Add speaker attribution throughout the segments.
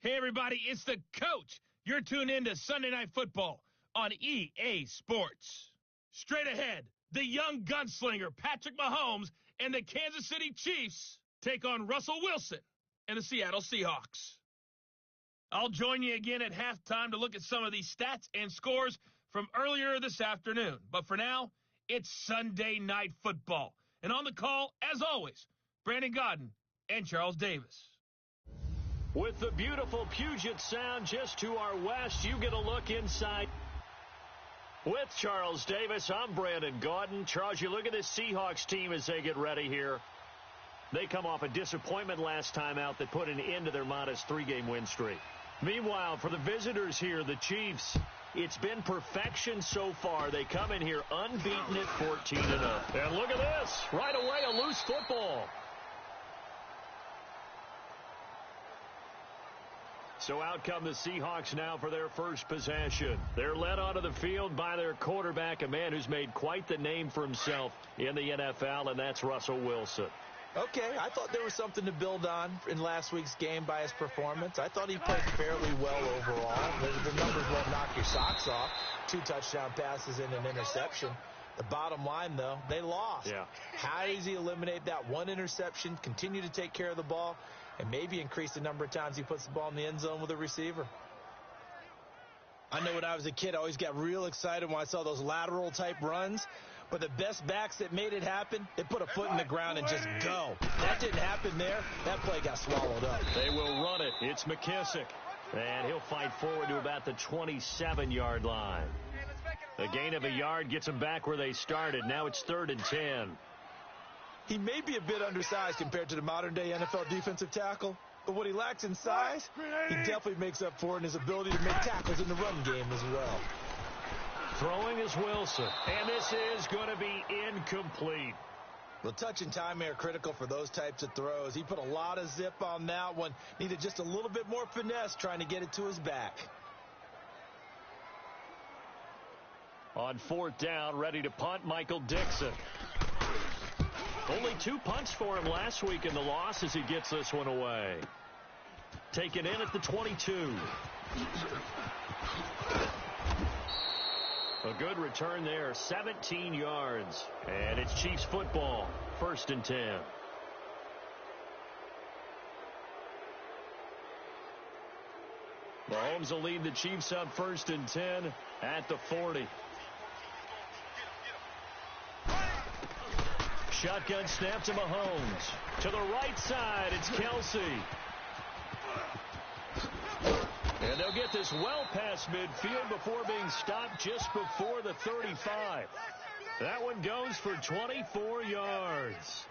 Speaker 1: Hey, everybody, it's the coach. You're tuned in to Sunday Night Football on EA Sports. Straight ahead, the young gunslinger Patrick Mahomes and the Kansas City Chiefs take on Russell Wilson and the Seattle Seahawks. I'll join you again at halftime to look at some of these stats and scores from earlier this afternoon. But for now, it's Sunday Night Football. And on the call, as always, Brandon Godden and Charles Davis.
Speaker 2: With the beautiful Puget Sound just to our west, you get a look inside. With Charles Davis, I'm Brandon Gaudin. Charles, you look at this Seahawks team as they get ready here. They come off a disappointment last time out that put an end to their modest 3-game win streak. Meanwhile, for the visitors here, the Chiefs, it's been perfection so far. They come in here unbeaten at 14-0. And look at this. Right away, a loose football. So out come the Seahawks now for their first possession. They're led onto the field by their quarterback, a man who's made quite the name for himself in the NFL, and that's Russell Wilson.
Speaker 3: Okay, I thought there was something to build on in last week's game by his performance. I thought he played fairly well overall. The numbers won't knock your socks off. 2 touchdown passes and an interception. The bottom line, though, they lost.
Speaker 2: Yeah.
Speaker 3: How does he eliminate that one interception, continue to take care of the ball, and maybe increase the number of times he puts the ball in the end zone with a receiver? I know when I was a kid, I always got real excited when I saw those lateral-type runs. But the best backs that made it happen, they put a foot in the ground and just go. That didn't happen there. That play got swallowed up.
Speaker 2: They will run it. It's McKissick. And he'll fight forward to about the 27-yard line. The gain of a yard gets them back where they started. Now it's 3rd and 10.
Speaker 3: He may be a bit undersized compared to the modern-day NFL defensive tackle, but what he lacks in size, he definitely makes up for in his ability to make tackles in the run game as well.
Speaker 2: Throwing is Wilson, and this is going to be incomplete.
Speaker 3: Well, touch and time are critical for those types of throws. He put a lot of zip on that one. Needed just a little bit more finesse trying to get it to his back.
Speaker 2: On 4th down, ready to punt, Michael Dixon. Only 2 punts for him last week in the loss as he gets this one away. Taken in at the 22. A good return there, 17 yards. And it's Chiefs football, 1st and 10. Mahomes will lead the Chiefs up 1st and 10 at the 40. Shotgun snap to Mahomes. To the right side, it's Kelsey. And they'll get this well past midfield before being stopped just before the 35. That one goes for 24 yards.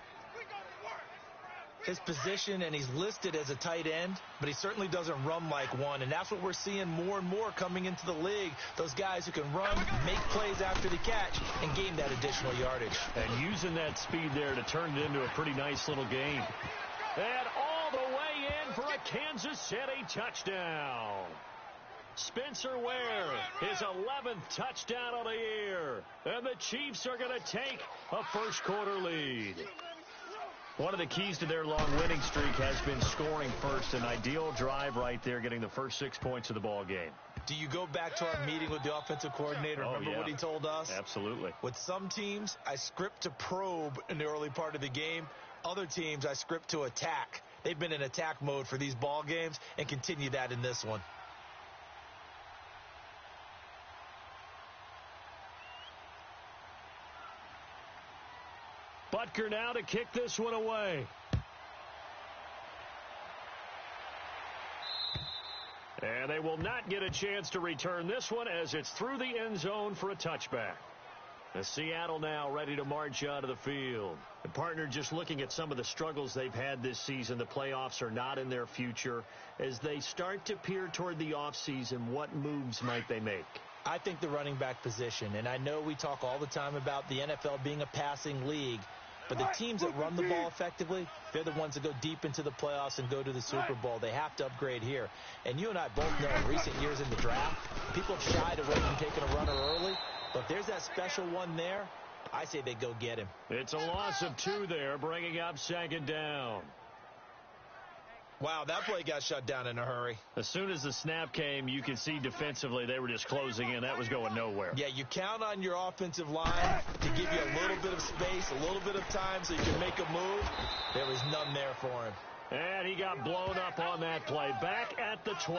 Speaker 3: His position, and he's listed as a tight end, but he certainly doesn't run like one, and that's what we're seeing more and more coming into the league. Those guys who can run, make plays after the catch, and gain that additional yardage.
Speaker 2: And using that speed there to turn it into a pretty nice little game. And all the way in for a Kansas City touchdown. Spencer Ware, his 11th touchdown of the year. And the Chiefs are going to take a first-quarter lead. One of the keys to their long winning streak has been scoring first. An ideal drive right there, getting the first 6 points of the ball game.
Speaker 3: Do you go back to our meeting with the offensive coordinator? Remember what he told us?
Speaker 2: Absolutely.
Speaker 3: With some teams, I script to probe in the early part of the game. Other teams, I script to attack. They've been in attack mode for these ball games and continue that in this one.
Speaker 2: Butker now to kick this one away. And they will not get a chance to return this one as it's through the end zone for a touchback. The Seattle now ready to march out of the field. The partner, just looking at some of the struggles they've had this season, the playoffs are not in their future. As they start to peer toward the offseason, what moves might they make?
Speaker 3: I think the running back position, and I know we talk all the time about the NFL being a passing league, but the teams that run the ball effectively, they're the ones that go deep into the playoffs and go to the Super Bowl. They have to upgrade here. And you and I both know in recent years in the draft, people have shied away from taking a runner early. But if there's that special one there, I say they go get him.
Speaker 2: It's a loss of 2 there, bringing up 2nd down.
Speaker 3: Wow, that play got shut down in a hurry.
Speaker 2: As soon as the snap came, you could see defensively they were just closing in. That was going nowhere.
Speaker 3: Yeah, you count on your offensive line to give you a little bit of space, a little bit of time so you can make a move. There was none there for him.
Speaker 2: And he got blown up on that play. Back at the 20.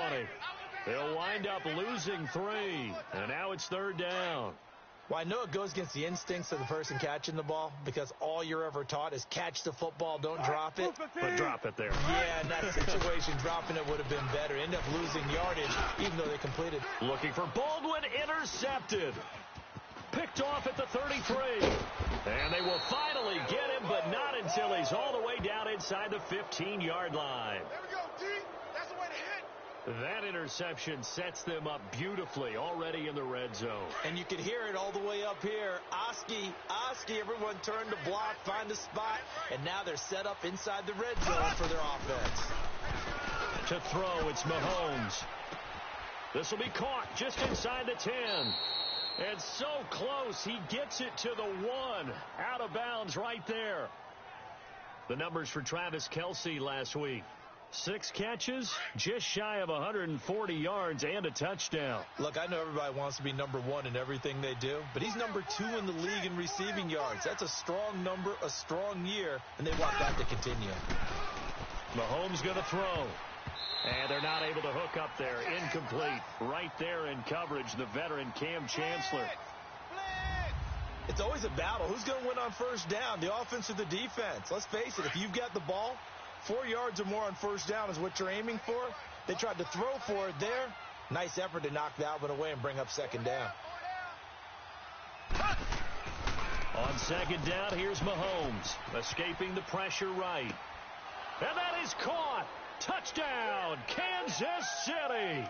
Speaker 2: They'll wind up losing 3. And now it's 3rd down.
Speaker 3: Well, I know it goes against the instincts of the person catching the ball because all you're ever taught is catch the football, don't drop it.
Speaker 2: But drop it there.
Speaker 3: Yeah, in that situation, dropping it would have been better. End up losing yardage, even though they completed.
Speaker 2: Looking for Baldwin, intercepted. Picked off at the 33. And they will finally get him, but not until he's all the way down inside the 15-yard line.
Speaker 4: There we go, D. That's the way to hit.
Speaker 2: That interception sets them up beautifully already in the red zone.
Speaker 3: And you can hear it all the way up here. Oski, everyone turned to block, find a spot, and now they're set up inside the red zone for their offense.
Speaker 2: To throw, it's Mahomes. This will be caught just inside the 10. And so close, he gets it to the 1. Out of bounds right there. The numbers for Travis Kelce last week. 6 catches, just shy of 140 yards, and a touchdown.
Speaker 3: Look, I know everybody wants to be number 1 in everything they do, but he's number 2 in the league in receiving yards. That's a strong number, a strong year, and they want that to continue.
Speaker 2: Mahomes going to throw. And they're not able to hook up there. Incomplete. Right there in coverage, the veteran Cam Chancellor.
Speaker 3: It's always a battle. Who's going to win on first down, the offense or the defense? Let's face it, if you've got the ball, 4 yards or more on first down is what you're aiming for. They tried to throw for it there. Nice effort to knock that one away and bring up second down.
Speaker 2: On second down, here's Mahomes. Escaping the pressure right. And that is caught. Touchdown, Kansas City.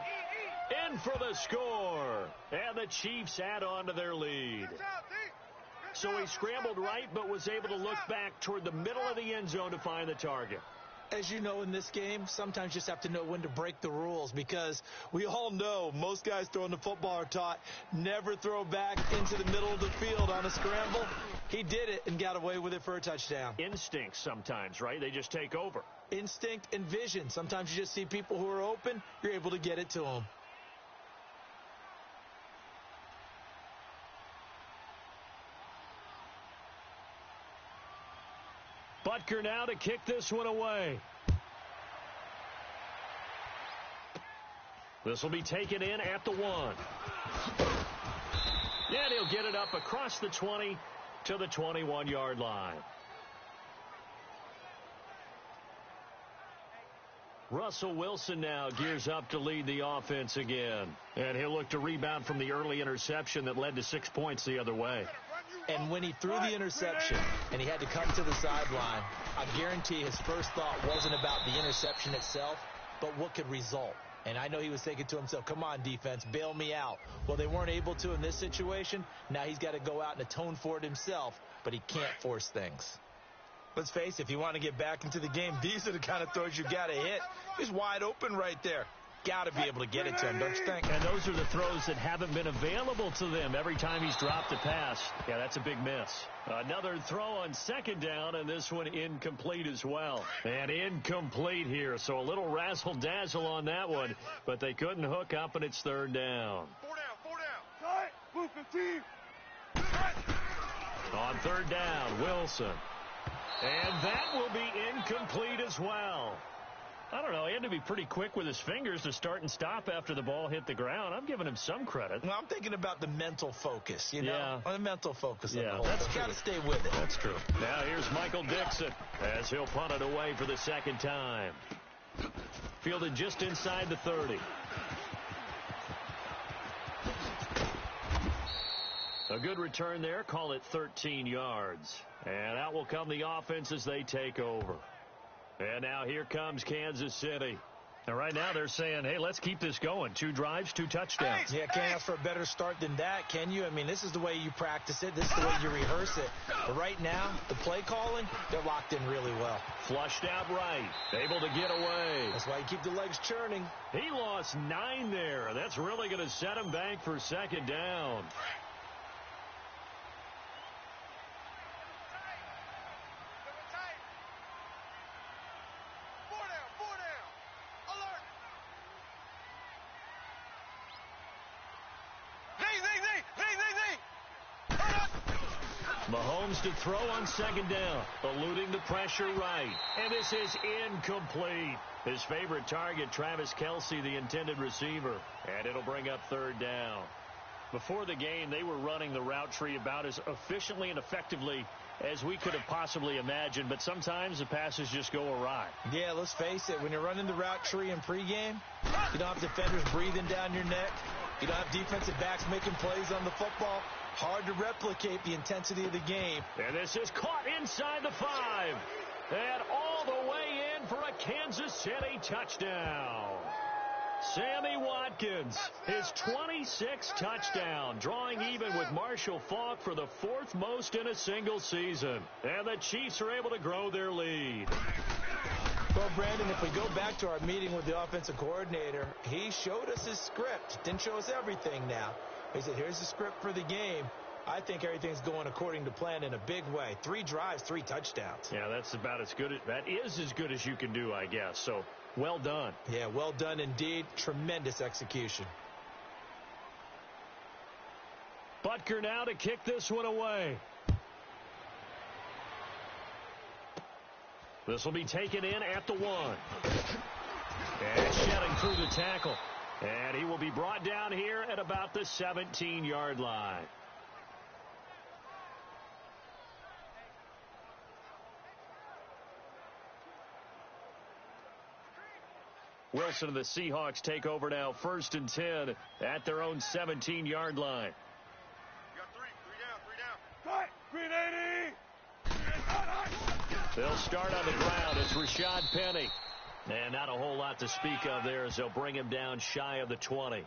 Speaker 2: In for the score. And the Chiefs add on to their lead. So he scrambled right, but was able to look back toward the middle of the end zone to find the target.
Speaker 3: As you know, in this game, sometimes you just have to know when to break the rules because we all know most guys throwing the football are taught never throw back into the middle of the field on a scramble. He did it and got away with it for a touchdown.
Speaker 2: Instinct sometimes, right? They just take over.
Speaker 3: Instinct and vision. Sometimes you just see people who are open, you're able to get it to them.
Speaker 2: Butker now to kick this one away. This will be taken in at the 1. And he'll get it up across the 20 to the 21-yard line. Russell Wilson now gears up to lead the offense again. And he'll look to rebound from the early interception that led to 6 points the other way.
Speaker 3: And when he threw the interception and he had to come to the sideline, I guarantee his first thought wasn't about the interception itself, but what could result. And I know he was thinking to himself, come on, defense, bail me out. Well, they weren't able to in this situation. Now he's got to go out and atone for it himself, but he can't force things. Let's face it, if you want to get back into the game, these are the kind of throws you got to hit. He's wide open right there. Got to be able to get it to him, don't you think?
Speaker 2: And those are the throws that haven't been available to them every time he's dropped a pass. Yeah, that's a big miss. Another throw on second down, and this one incomplete as well. And incomplete here, so a little razzle-dazzle on that one, but they couldn't hook up, and it's third down.
Speaker 4: 4 down. Move 15.
Speaker 2: On third down, Wilson. And that will be incomplete as well. I don't know. He had to be pretty quick with his fingers to start and stop after the ball hit the ground. I'm giving him some credit.
Speaker 3: Well, I'm thinking about the mental focus, you know?
Speaker 2: Yeah.
Speaker 3: The mental focus.
Speaker 2: Yeah,
Speaker 3: that's got to stay with it.
Speaker 2: That's true. Now here's Michael Dixon as he'll punt it away for the second time. Fielded just inside the 30. A good return there. Call it 13 yards. And out will come the offense as they take over. And now here comes Kansas City. And right now they're saying, hey, let's keep this going. 2 drives, 2 touchdowns.
Speaker 3: Yeah, can't ask for a better start than that, can you? I mean, this is the way you practice it. This is the way you rehearse it. But right now, the play calling, they're locked in really well.
Speaker 2: Flushed out right. Able to get away.
Speaker 3: That's why you keep the legs churning.
Speaker 2: He lost 9 there. That's really going to set him back for second down. Mahomes to throw on second down, eluding the pressure right. And this is incomplete. His favorite target, Travis Kelce, the intended receiver. And it'll bring up third down. Before the game, they were running the route tree about as efficiently and effectively as we could have possibly imagined, but sometimes the passes just go awry.
Speaker 3: Yeah, let's face it, when you're running the route tree in pregame, you don't have defenders breathing down your neck. You don't have defensive backs making plays on the football. Hard to replicate the intensity of the game.
Speaker 2: And this is caught inside the 5. And all the way in for a Kansas City touchdown. Sammy Watkins, his 26th touchdown, drawing even with Marshall Faulk for the 4th most in a single season. And the Chiefs are able to grow their lead.
Speaker 3: Well, Brandon, if we go back to our meeting with the offensive coordinator, he showed us his script. Didn't show us everything now. He said, here's the script for the game. I think everything's going according to plan in a big way. 3 drives, 3 touchdowns.
Speaker 2: Yeah, that's about as good. That is as good as you can do, I guess. So, well done.
Speaker 3: Yeah, well done indeed. Tremendous execution.
Speaker 2: Butker now to kick this one away. This will be taken in at the 1. And shedding through the tackle. And he will be brought down here at about the 17-yard line. Wilson and the Seahawks take over now, 1st and 10 at their own 17-yard line.
Speaker 4: You got 3 down. Cut! 380!
Speaker 2: They'll start on the ground. It's Rashad Penny. And not a whole lot to speak of there as they'll bring him down shy of the 20.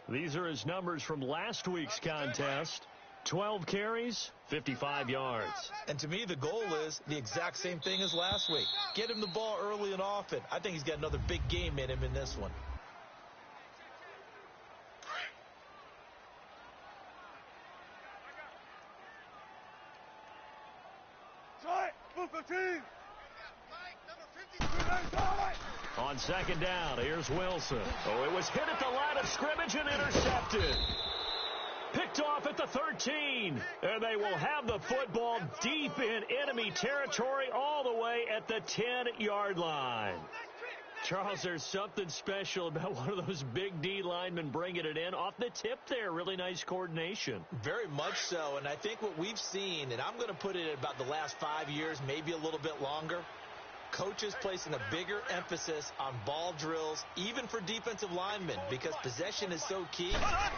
Speaker 2: These are his numbers from last week's contest. 12 carries, 55 yards.
Speaker 3: And to me, the goal is the exact same thing as last week. Get him the ball early and often. I think he's got another big game in him in this one.
Speaker 2: On second down, here's Wilson. Oh, it was hit at the line of scrimmage and intercepted. Picked off at the 13. And they will have the football deep in enemy territory all the way at the 10-yard line. Charles, there's something special about one of those big D linemen bringing it in. Off the tip there, really nice coordination.
Speaker 3: Very much so, and I think what we've seen, and I'm going to put it at about the last 5 years, maybe a little bit longer, coaches placing a bigger emphasis on ball drills, even for defensive linemen, because possession is so key.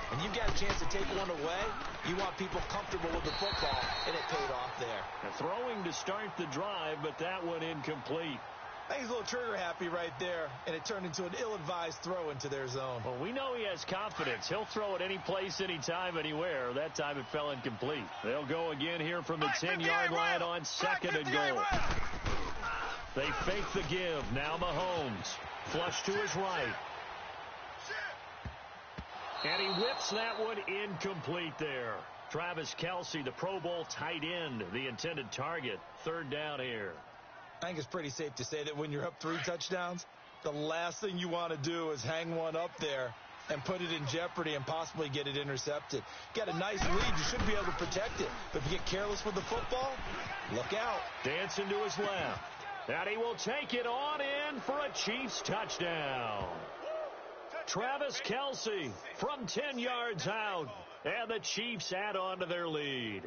Speaker 3: When you've got a chance to take one away, you want people comfortable with the football, and it paid off there.
Speaker 2: Throwing to start the drive, but that one incomplete.
Speaker 3: I think he's a little trigger happy right there, and it turned into an ill-advised throw into their zone.
Speaker 2: Well, we know he has confidence. He'll throw it any place, anytime, anywhere. That time it fell incomplete. They'll go again here from the 10-yard line on second and goal. They fake the give. Now Mahomes. Flush to his right. And he whips that one incomplete there. Travis Kelce, the Pro Bowl tight end, the intended target. Third down here.
Speaker 3: I think it's pretty safe to say that when you're up 3 touchdowns, the last thing you want to do is hang one up there and put it in jeopardy and possibly get it intercepted. Get a nice lead, you should be able to protect it. But if you get careless with the football, look out.
Speaker 2: Dancing to his left. And he will take it on in for a Chiefs touchdown. Travis Kelce from 10 yards out. And the Chiefs add on to their lead.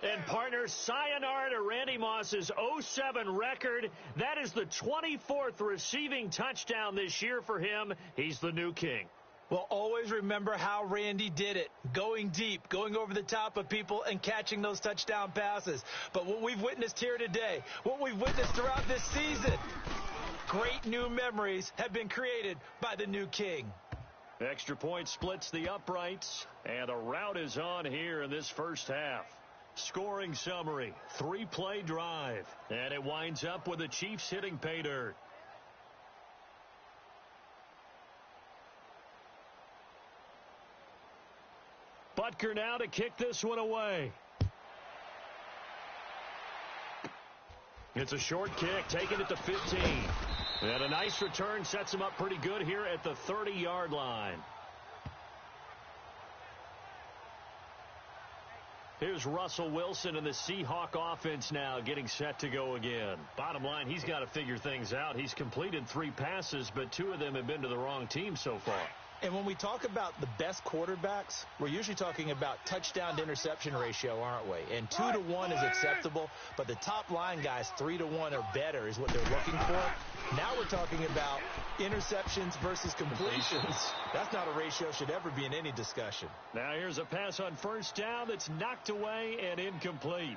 Speaker 2: And partner, sayonara to Randy Moss's 07 record. That is the 24th receiving touchdown this year for him. He's the new king.
Speaker 3: Well, always remember how Randy did it. Going deep, going over the top of people, and catching those touchdown passes. But what we've witnessed here today, what we've witnessed throughout this season, great new memories have been created by the new king.
Speaker 2: Extra point splits the uprights, and a rout is on here in this first half. Scoring summary, 3-play drive, and it winds up with the Chiefs hitting pay dirt. Butker now to kick this one away. It's a short kick, taken at the 15. And a nice return sets him up pretty good here at the 30-yard line. Here's Russell Wilson and the Seahawk offense now getting set to go again. Bottom line, he's got to figure things out. He's completed 3 passes, but 2 of them have been to the wrong team so far.
Speaker 3: And when we talk about the best quarterbacks, we're usually talking about touchdown to interception ratio, aren't we? And 2 to 1 is acceptable, but the top line guys 3 to 1 or better is what they're looking for. Now we're talking about interceptions versus completions. That's not a ratio should ever be in any discussion.
Speaker 2: Now here's a pass on first down that's knocked away and incomplete.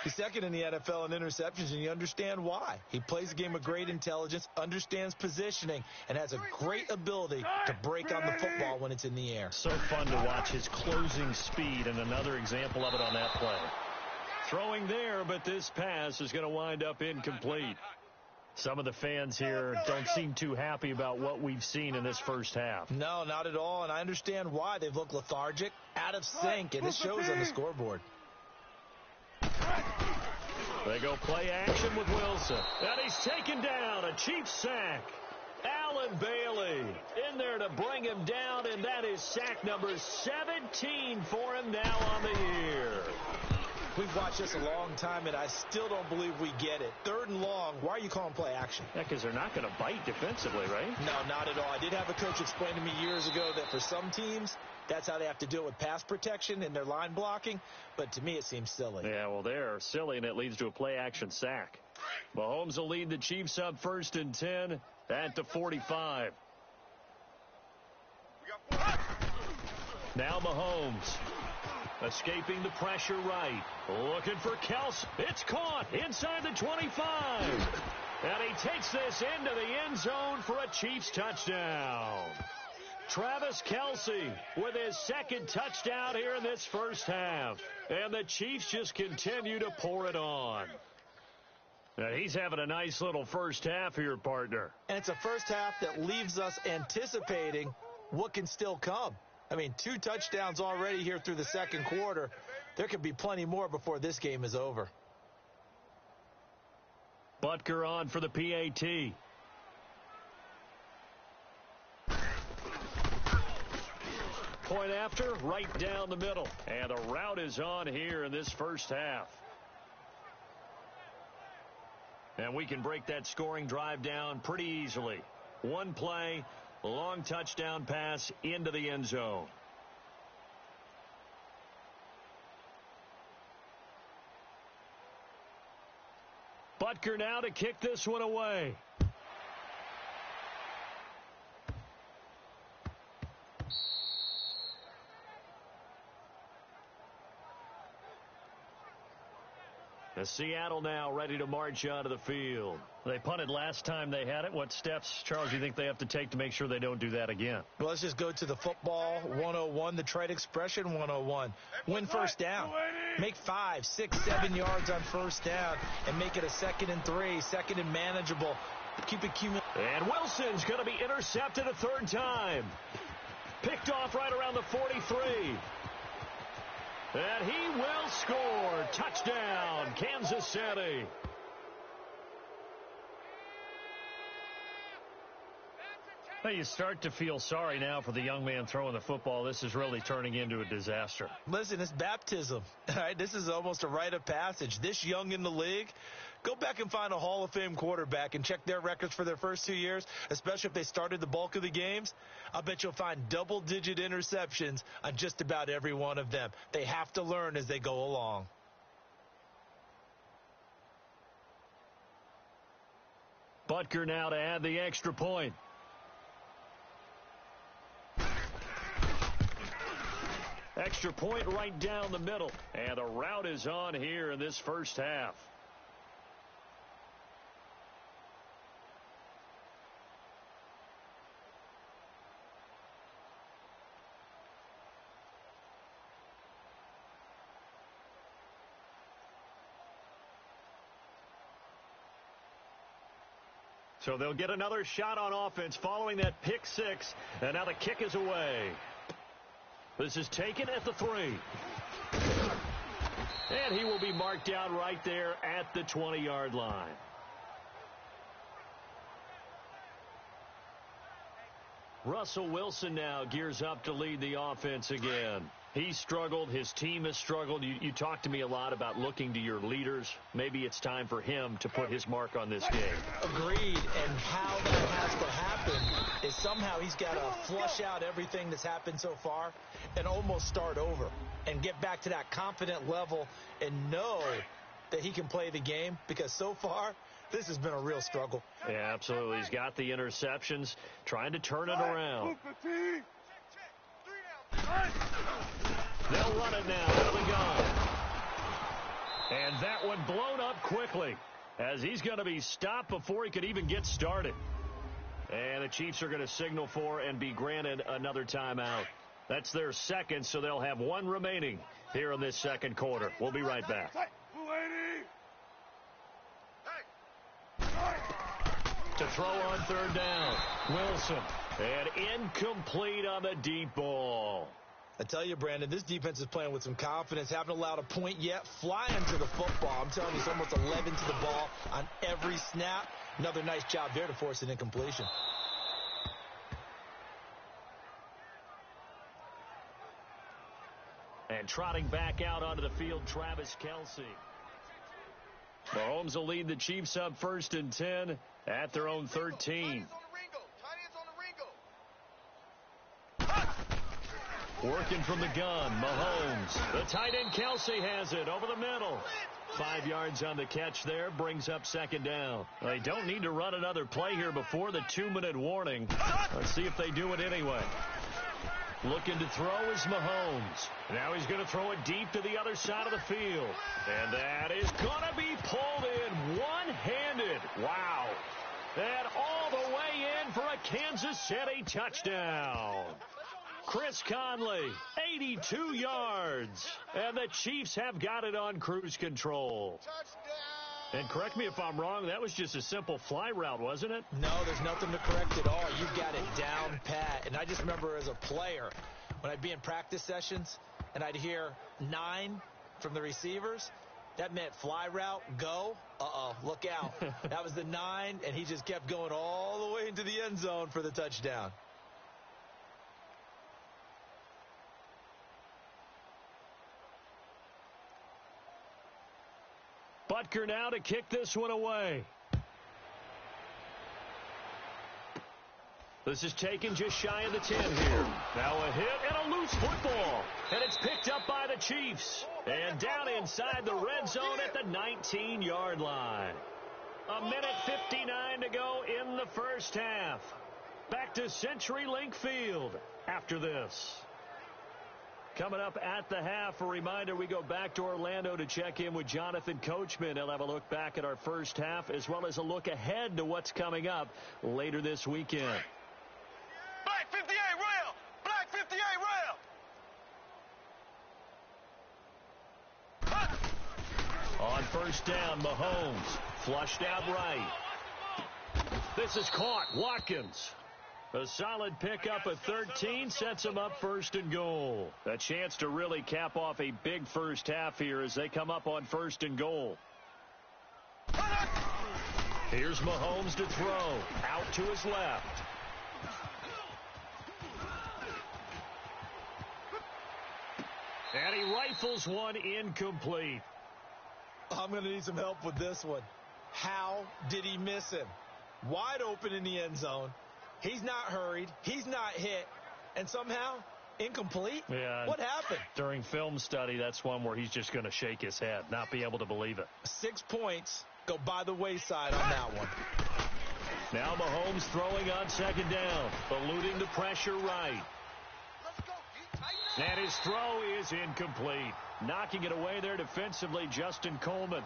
Speaker 3: He's second in the NFL in interceptions, and you understand why. He plays a game of great intelligence, understands positioning, and has a great ability to break on the football when it's in the air.
Speaker 2: So fun to watch his closing speed, and another example of it on that play. Throwing there, but this pass is going to wind up incomplete. Some of the fans here don't seem too happy about what we've seen in this first half.
Speaker 3: No, not at all, and I understand why. They've looked lethargic, out of sync, and it shows on the scoreboard.
Speaker 2: They go play action with Wilson. And he's taken down. A Chiefs sack. Allen Bailey in there to bring him down, and that is sack number 17 for him now on the year.
Speaker 3: We've watched this a long time, and I still don't believe we get it. 3rd and long, why are you calling play action?
Speaker 2: Yeah, because they're not going to bite defensively, right?
Speaker 3: No, not at all. I did have a coach explain to me years ago that for some teams, that's how they have to deal with pass protection and their line blocking, but to me it seems silly.
Speaker 2: Yeah, well, they're silly, and it leads to a play-action sack. Mahomes will lead the Chiefs up 1st and 10 at the 45. Now Mahomes. Escaping the pressure right. Looking for Kelce. It's caught inside the 25. And he takes this into the end zone for a Chiefs touchdown. Travis Kelce with his 2nd touchdown here in this first half. And the Chiefs just continue to pour it on. Now he's having a nice little first half here, partner.
Speaker 3: And it's a first half that leaves us anticipating what can still come. I mean, 2 touchdowns already here through the 2nd quarter. There could be plenty more before this game is over.
Speaker 2: Butker on for the PAT. Point after, right down the middle. And the route is on here in this first half. And we can break that scoring drive down pretty easily. 1 play, long touchdown pass into the end zone. Butker now to kick this one away. Seattle now ready to march onto the field. They punted last time they had it. What steps, Charles, do you think they have to take to make sure they don't do that again?
Speaker 3: Well, let's just go to the football 101, the trade expression 101. Win first down. Make 5, 6, 7 yards on first down and make it a 2nd and 3, 2nd and manageable. Keep it cumulative.
Speaker 2: And Wilson's going to be intercepted a 3rd time. Picked off right around the 43. And he will score. Touchdown, Kansas City. Well, you start to feel sorry now for the young man throwing the football. This is really turning into a disaster.
Speaker 3: Listen, it's baptism. All right? This is almost a rite of passage. This young in the league, go back and find a Hall of Fame quarterback and check their records for their first 2 years, especially if they started the bulk of the games. I bet you'll find double-digit interceptions on just about every one of them. They have to learn as they go along.
Speaker 2: Butker now to add the extra point. Extra point right down the middle. And the route is on here in this first half. So they'll get another shot on offense following that pick 6. And now the kick is away. This is taken at the 3. And he will be marked down right there at the 20-yard line. Russell Wilson now gears up to lead the offense again. He struggled. His team has struggled. You talked to me a lot about looking to your leaders. Maybe it's time for him to put his mark on this game.
Speaker 3: Agreed. And how that has to happen is somehow he's got to flush out everything that's happened so far and almost start over and get back to that confident level and know that he can play the game, because so far this has been a real struggle.
Speaker 2: Yeah, absolutely. He's got the interceptions, trying to turn it around. They'll run it now out of the gun. And that one blown up quickly, as he's going to be stopped before he could even get started. And the Chiefs are going to signal for and be granted another timeout. That's their second, so they'll have one remaining here in this second quarter. We'll be right back. To throw on third down, Wilson. And incomplete on the deep ball.
Speaker 3: I tell you, Brandon, this defense is playing with some confidence. Haven't allowed a point yet. Flying to the football. I'm telling you, it's almost 11 to the ball on every snap. Another nice job there to force an incompletion.
Speaker 2: And trotting back out onto the field, Travis Kelce. Mahomes will lead the Chiefs up 1st and 10 at their own 13. Working from the gun, Mahomes. The tight end Kelce has it over the middle. 5 yards on the catch there, brings up second down. They don't need to run another play here before the 2-minute warning. Let's see if they do it anyway. Looking to throw is Mahomes. Now he's going to throw it deep to the other side of the field. And that is going to be pulled in one-handed. Wow. And all the way in for a Kansas City touchdown. Chris Conley, 82 yards. And the Chiefs have got it on cruise control. And correct me if I'm wrong, that was just a simple fly route, wasn't it?
Speaker 3: No, there's nothing to correct at all. You got it down pat. And I just remember as a player, when I'd be in practice sessions and I'd hear 9 from the receivers, that meant fly route, go. Look out. That was the 9, and he just kept going all the way into the end zone for the touchdown.
Speaker 2: Butker now to kick this one away. This is taken just shy of the 10 here. Now a hit and a loose football. And it's picked up by the Chiefs. And down inside the red zone at the 19-yard line. 1:59 to go in the first half. Back to CenturyLink Field after this. Coming up at the half, a reminder, we go back to Orlando to check in with Jonathan Coachman. He'll have a look back at our first half as well as a look ahead to what's coming up later this weekend.
Speaker 4: Black 58 rail! Black 58 rail!
Speaker 2: On first down, Mahomes flushed out right. This is caught. Watkins. A solid pickup at 13 sets him up 1st and goal. A chance to really cap off a big first half here as they come up on 1st and goal. Here's Mahomes to throw. Out to his left. And he rifles one incomplete.
Speaker 3: I'm going to need some help with this one. How did he miss him? Wide open in the end zone. He's not hurried. He's not hit. And somehow, incomplete?
Speaker 2: Yeah.
Speaker 3: What happened?
Speaker 2: During film study, that's one where he's just going to shake his head, not be able to believe it.
Speaker 3: 6 points go by the wayside on that one.
Speaker 2: Now Mahomes throwing on second down, eluding the pressure right. And his throw is incomplete. Knocking it away there defensively, Justin Coleman.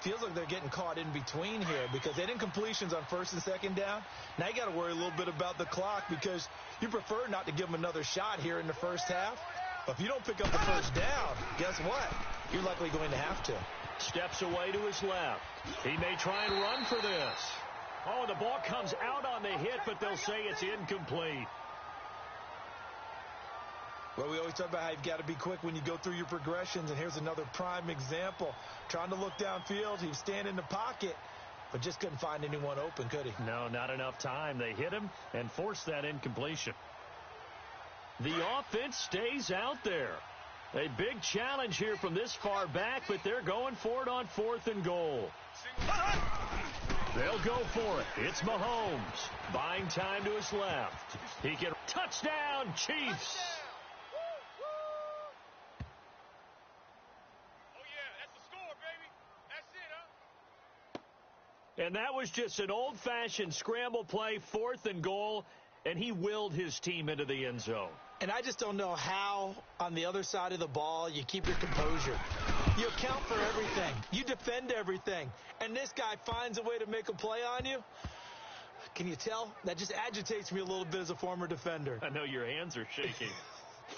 Speaker 3: Feels like they're getting caught in between here because they did incompletions on 1st and 2nd down. Now you got to worry a little bit about the clock because you prefer not to give them another shot here in the first half. But if you don't pick up the first down, guess what? You're likely going to have to.
Speaker 2: Steps away to his left. He may try and run for this. Oh, the ball comes out on the hit, but they'll say it's incomplete.
Speaker 3: Well, we always talk about how you've got to be quick when you go through your progressions, and here's another prime example. Trying to look downfield, he was standing in the pocket, but just couldn't find anyone open, could he?
Speaker 2: No, not enough time. They hit him and forced that incompletion. The offense stays out there. A big challenge here from this far back, but they're going for it on 4th and goal. They'll go for it. It's Mahomes. Buying time to his left. He can touchdown, Chiefs. And that was just an old-fashioned scramble play, 4th and goal, and he willed his team into the end zone.
Speaker 3: And I just don't know how, on the other side of the ball, you keep your composure. You account for everything. You defend everything. And this guy finds a way to make a play on you. Can you tell? That just agitates me a little bit as a former defender.
Speaker 2: I know your hands are shaking.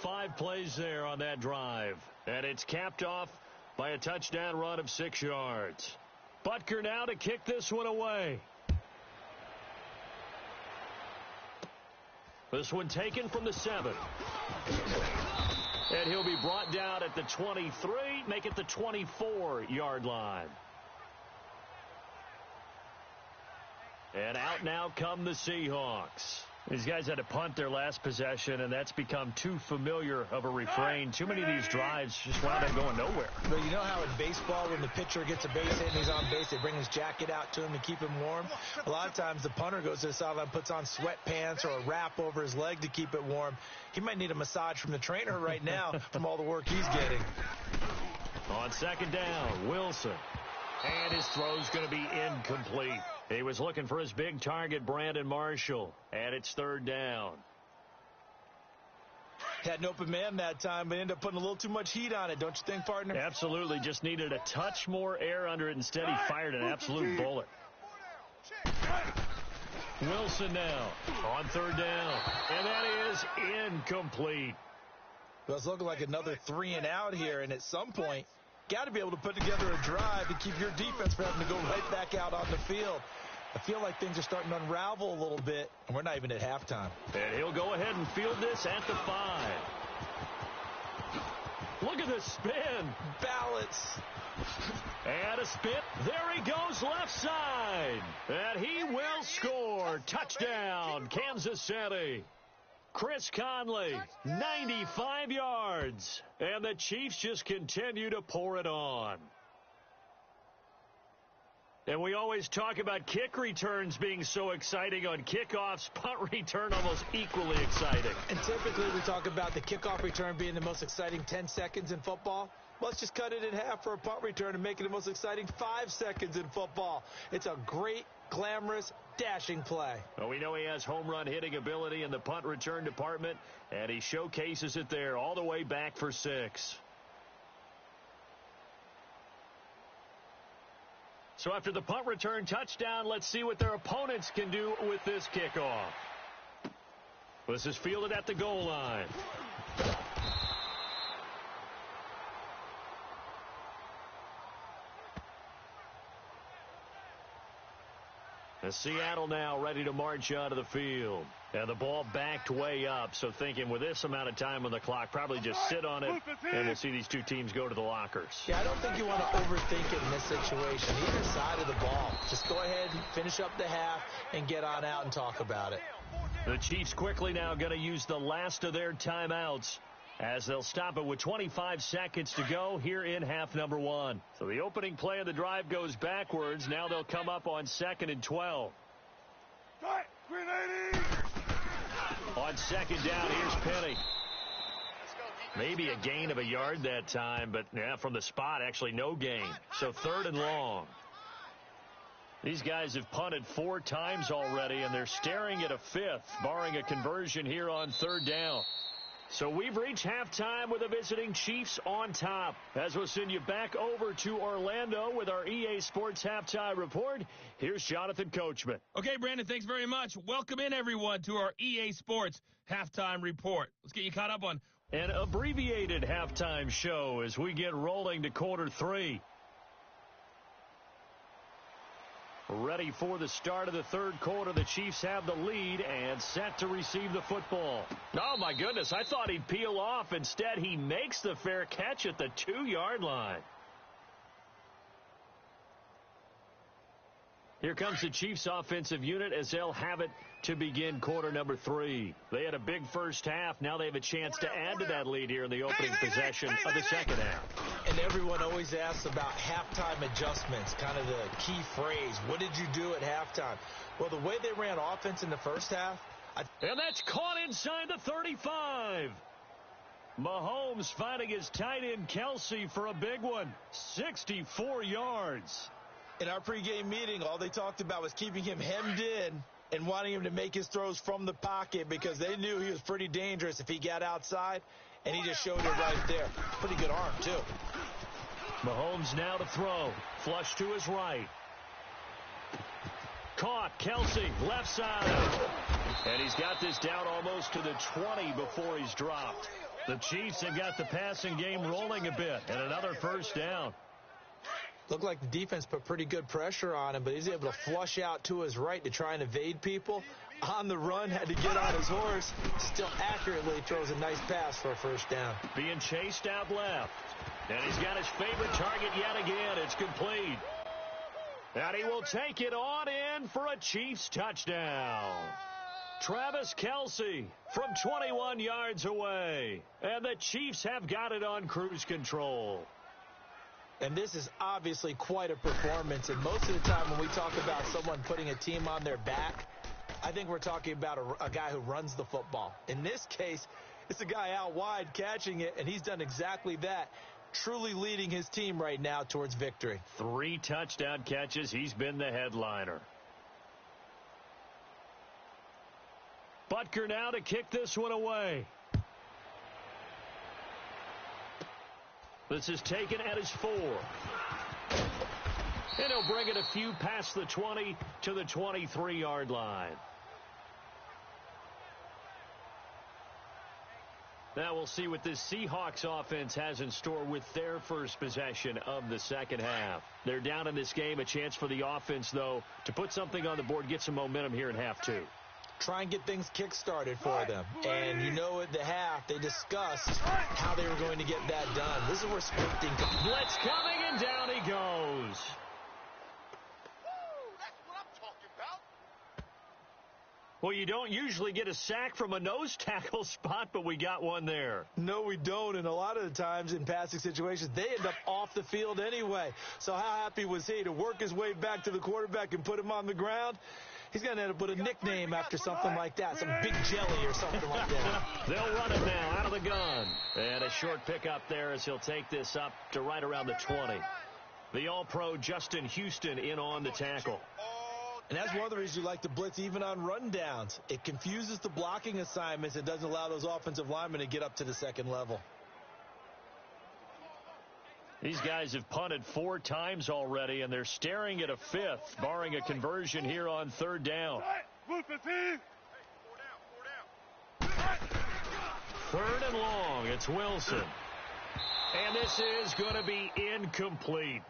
Speaker 2: 5 plays there on that drive. And it's capped off by a touchdown run of 6 yards. Butker now to kick this one away. This one taken from the 7. And he'll be brought down at the 23, make it the 24-yard line. And out now come the Seahawks. These guys had to punt their last possession, and that's become too familiar of a refrain. Too many of these drives just wound up going nowhere.
Speaker 3: But you know how in baseball, when the pitcher gets a base hit and he's on base, they bring his jacket out to him to keep him warm? A lot of times the punter goes to the sideline, puts on sweatpants or a wrap over his leg to keep it warm. He might need a massage from the trainer right now from all the work he's getting.
Speaker 2: On 2nd down, Wilson. And his throw's going to be incomplete. He was looking for his big target, Brandon Marshall. And it's 3rd down.
Speaker 3: Had an open man that time, but ended up putting a little too much heat on it, don't you think, partner?
Speaker 2: Absolutely. Just needed a touch more air under it. Instead, he fired an absolute bullet. Wilson now on 3rd down. And that is incomplete.
Speaker 3: Well, it's looking like another 3 and out here, and at some point, got to be able to put together a drive to keep your defense from having to go right back out on the field. I feel like things are starting to unravel a little bit, and we're not even at halftime.
Speaker 2: And he'll go ahead and field this at the 5. Look at the spin.
Speaker 3: Balance.
Speaker 2: And a spin. There he goes left side. And he will score. Touchdown, Kansas City. Chris Conley, 95 yards. And the Chiefs just continue to pour it on. And we always talk about kick returns being so exciting on kickoffs. Punt return almost equally exciting.
Speaker 3: And typically we talk about the kickoff return being the most exciting 10 seconds in football. Let's just cut it in half for a punt return and make it the most exciting 5 seconds in football. It's a great, glamorous, dashing play.
Speaker 2: Well, we know he has home run hitting ability in the punt return department, and he showcases it there all the way back for 6. So after the punt return touchdown, let's see what their opponents can do with this kickoff. This is fielded at the goal line. And Seattle now ready to march onto the field. And the ball backed way up, so thinking with this amount of time on the clock, probably just sit on it, and we'll see these two teams go to the lockers.
Speaker 3: Yeah, I don't think you want to overthink it in this situation. Either side of the ball. Just go ahead and finish up the half and get on out and talk about it.
Speaker 2: The Chiefs quickly now going to use the last of their timeouts as they'll stop it with 25 seconds to go here in half number 1. So the opening play of the drive goes backwards. Now they'll come up on 2nd and 12. On 2nd down, here's Penny. Maybe a gain of a yard that time, but yeah, from the spot, actually no gain. So 3rd and long. These guys have punted 4 times already, and they're staring at a 5th, barring a conversion here on 3rd down. So we've reached halftime with the visiting Chiefs on top. As we'll send you back over to Orlando with our EA Sports Halftime Report, here's Jonathan Coachman.
Speaker 1: Okay, Brandon, thanks very much. Welcome in, everyone, to our EA Sports Halftime Report. Let's get you caught up on
Speaker 2: an abbreviated halftime show as we get rolling to quarter 3. Ready for the start of the 3rd quarter. The Chiefs have the lead and set to receive the football. Oh, my goodness. I thought he'd peel off. Instead, he makes the fair catch at the 2-yard line. Here comes the Chiefs offensive unit as they'll have it to begin quarter number 3. They had a big first half. Now they have a chance to add to that lead here in the opening possession of the second half.
Speaker 3: And everyone always asks about halftime adjustments, kind of the key phrase. What did you do at halftime? Well, the way they ran offense in the first half.
Speaker 2: And that's caught inside the 35. Mahomes finding his tight end Kelsey for a big one. 64 yards.
Speaker 3: In our pregame meeting, all they talked about was keeping him hemmed in and wanting him to make his throws from the pocket because they knew he was pretty dangerous if he got outside, and he just showed it right there. Pretty good arm, too.
Speaker 2: Mahomes now to throw. Flush to his right. Caught. Kelsey, left side. And he's got this down almost to the 20 before he's dropped. The Chiefs have got the passing game rolling a bit, and another first down.
Speaker 3: Looked like the defense put pretty good pressure on him, but he's able to flush out to his right to try and evade people. On the run, had to get on his horse. Still accurately throws a nice pass for a first down.
Speaker 2: Being chased out left. And he's got his favorite target yet again. It's complete. And he will take it on in for a Chiefs touchdown. Travis Kelsey from 21 yards away. And the Chiefs have got it on cruise control.
Speaker 3: And this is obviously quite a performance. And most of the time when we talk about someone putting a team on their back, I think we're talking about a guy who runs the football. In this case, it's a guy out wide catching it, and he's done exactly that, truly leading his team right now towards victory.
Speaker 2: 3 touchdown catches. He's been the headliner. Butker now to kick this one away. This is taken at his 4. And he'll bring it a few past the 20 to the 23-yard line. Now we'll see what this Seahawks offense has in store with their first possession of the second half. They're down in this game. A chance for the offense, though, to put something on the board, get some momentum here in half 2.
Speaker 3: Try and get things kick-started for them. And you know at the half, they discussed how they were going to get that done. This is where scripting comes.
Speaker 2: Blitz coming, and down he goes.
Speaker 4: That's what I'm talking about.
Speaker 2: Well, you don't usually get a sack from a nose tackle spot, but we got one there.
Speaker 3: No, we don't. And a lot of the times in passing situations, they end up off the field anyway. So how happy was he to work his way back to the quarterback and put him on the ground? He's going to end up with a nickname after something like that, some Big Jelly or something like that.
Speaker 2: They'll run it now out of the gun. And a short pickup there as he'll take this up to right around the 20. The All-Pro Justin Houston in on the tackle.
Speaker 3: And that's one of the reasons you like to blitz even on rundowns. It confuses the blocking assignments. It doesn't allow those offensive linemen to get up to the second level.
Speaker 2: These guys have punted 4 times already, and they're staring at a 5th, barring a conversion here on 3rd down. 3rd and long. It's Wilson. And this is going to be incomplete.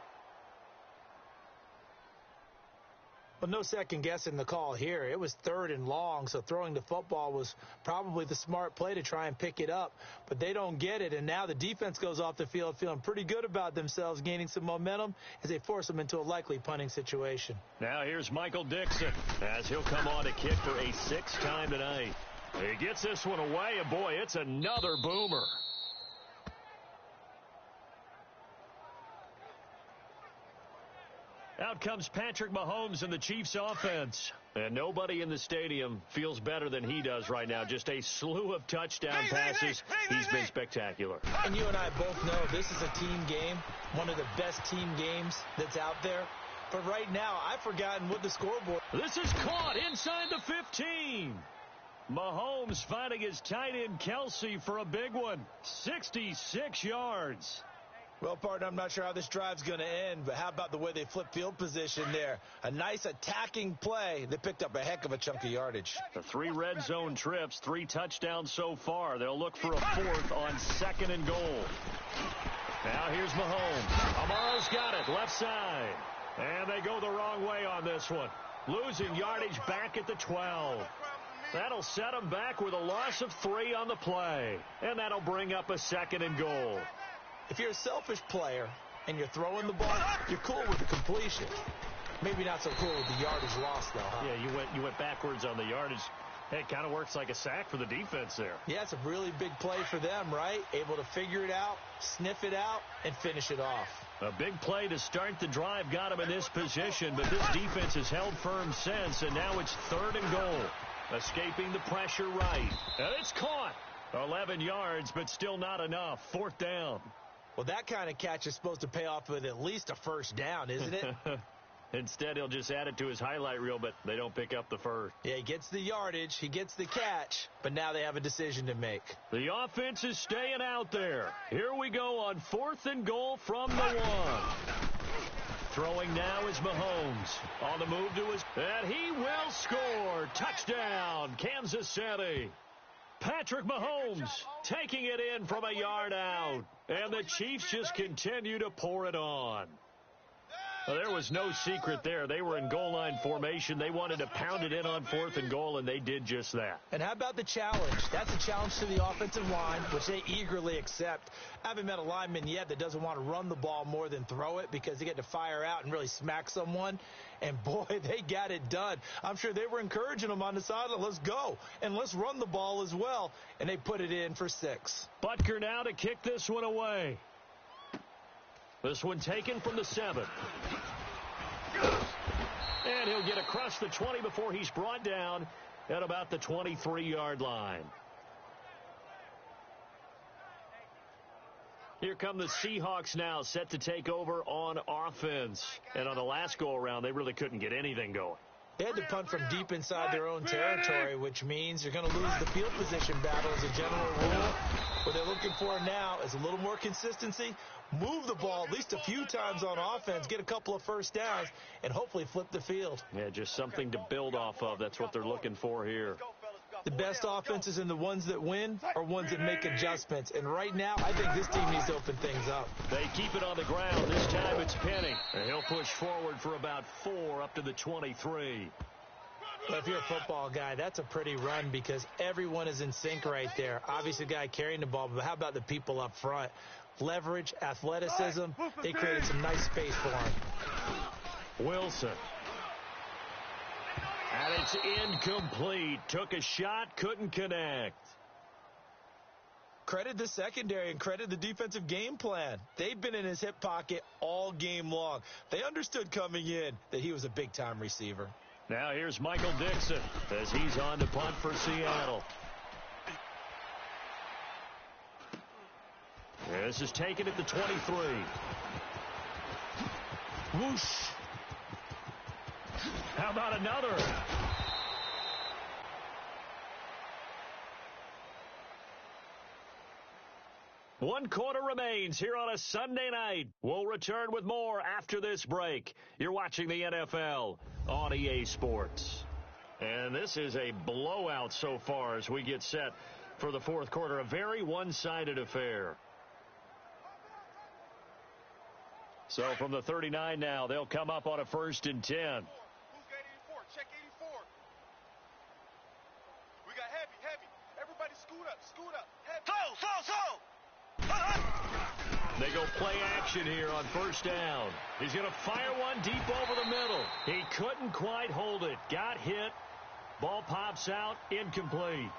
Speaker 3: Well, no second guessing the call here. It was 3rd and long, so throwing the football was probably the smart play to try and pick it up. But they don't get it, and now the defense goes off the field feeling pretty good about themselves, gaining some momentum as they force them into a likely punting situation.
Speaker 2: Now here's Michael Dixon as he'll come on to kick for a 6th time tonight. He gets this one away, and boy, it's another boomer. Out comes Patrick Mahomes and the Chiefs offense. And nobody in the stadium feels better than he does right now. Just a slew of touchdown passes. He's been spectacular.
Speaker 3: And you and I both know this is a team game, one of the best team games that's out there. But right now, I've forgotten what the scoreboard.
Speaker 2: This is caught inside the 15. Mahomes finding his tight end Kelsey for a big one. 66 yards.
Speaker 3: Well, partner, I'm not sure how this drive's going to end, but how about the way they flip field position there? A nice attacking play. They picked up a heck of a chunk of yardage.
Speaker 2: The 3 red zone trips, 3 touchdowns so far. They'll look for a 4th on 2nd and goal. Now here's Mahomes. Amaro's got it, left side. And they go the wrong way on this one. Losing yardage back at the 12. That'll set them back with a loss of 3 on the play. And that'll bring up a 2nd and goal.
Speaker 3: If you're a selfish player and you're throwing the ball, you're cool with the completion. Maybe not so cool with the yardage loss, though, huh?
Speaker 2: Yeah, you went backwards on the yardage. It kind of works like a sack for the defense there.
Speaker 3: Yeah, it's a really big play for them, right? Able to figure it out, sniff it out, and finish it off.
Speaker 2: A big play to start the drive got him in this position, but this defense has held firm since, and now it's 3rd and goal. Escaping the pressure right. And it's caught. 11 yards, but still not enough. 4th down.
Speaker 3: Well, that kind of catch is supposed to pay off with at least a first down, isn't it?
Speaker 2: Instead, he'll just add it to his highlight reel, but they don't pick up the first.
Speaker 3: Yeah, he gets the yardage, he gets the catch, but now they have a decision to make.
Speaker 2: The offense is staying out there. Here we go on 4th and goal from the 1. Throwing now is Mahomes. On the move to his... And he will score. Touchdown, Kansas City. Patrick Mahomes taking it in from a yard out. And the Chiefs just continue to pour it on. Well, there was no secret there. They were in goal line formation. They wanted to pound it in on 4th and goal, and they did just that.
Speaker 3: And how about the challenge? That's a challenge to the offensive line, which they eagerly accept. I haven't met a lineman yet that doesn't want to run the ball more than throw it because they get to fire out and really smack someone. And, boy, they got it done. I'm sure they were encouraging them on the sideline. Let's go, and let's run the ball as well. And they put it in for 6.
Speaker 2: Butker now to kick this one away. This one taken from the 7. And he'll get across the 20 before he's brought down at about the 23-yard line. Here come the Seahawks now, set to take over on offense. And on the last go-around, they really couldn't get anything going.
Speaker 3: They had to punt from deep inside their own territory, which means you're going to lose the field position battle as a general rule. What they're looking for now is a little more consistency, move the ball at least a few times on offense, get a couple of first downs, and hopefully flip the field.
Speaker 2: Yeah, just something to build off of. That's what they're looking for here.
Speaker 3: The best offenses and the ones that win are ones that make adjustments. And right now, I think this team needs to open things up.
Speaker 2: They keep it on the ground. This time it's Penny. And he'll push forward for about 4 up to the 23.
Speaker 3: Well, if you're a football guy, that's a pretty run because everyone is in sync right there. Obviously, the guy carrying the ball, but how about the people up front? Leverage, athleticism, they created some nice space for him.
Speaker 2: Wilson. And it's incomplete. Took a shot, couldn't connect.
Speaker 3: Credit the secondary and credit the defensive game plan. They've been in his hip pocket all game long. They understood coming in that he was a big-time receiver.
Speaker 2: Now here's Michael Dixon as he's on to punt for Seattle. This is taken at the 23. Whoosh. How about another? One quarter remains here on a Sunday night. We'll return with more after this break. You're watching the NFL on EA Sports. And this is a blowout so far as we get set for the 4th quarter. A very one-sided affair. So from the 39 now, they'll come up on a 1st and 10.
Speaker 4: Who's got 84? Check 84. We got heavy. Everybody scoot up. Heavy.
Speaker 2: They go play action here on 1st down. He's going to fire one deep over the middle. He couldn't quite hold it. Got hit. Ball pops out. Incomplete.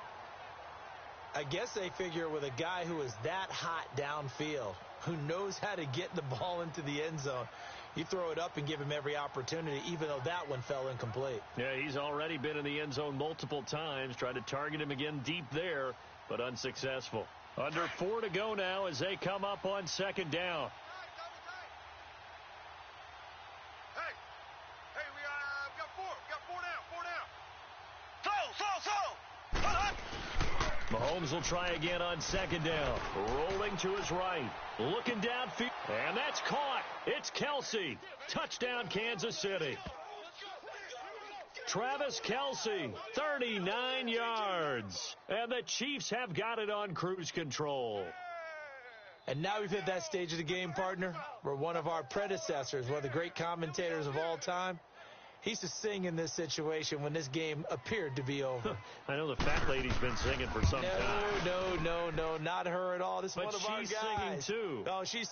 Speaker 3: I guess they figure with a guy who is that hot downfield, who knows how to get the ball into the end zone, you throw it up and give him every opportunity, even though that one fell incomplete.
Speaker 2: Yeah, he's already been in the end zone multiple times. Tried to target him again deep there, but unsuccessful. Under 4 to go now as they come up on 2nd down.
Speaker 4: Hey, we got 4. We got 4 down.
Speaker 2: Mahomes will try again on 2nd down. Rolling to his right. Looking downfield. And that's caught. It's Kelce. Touchdown, Kansas City. Travis Kelce, 39 yards. And the Chiefs have got it on cruise control.
Speaker 3: And now we've hit that stage of the game, partner, where one of our predecessors, one of the great commentators of all time, He used to sing in this situation when this game appeared to be over.
Speaker 2: I know the fat lady's been singing for some time.
Speaker 3: No, not her at all. This is one of our guys.
Speaker 2: But she's singing, too.
Speaker 3: Oh, she's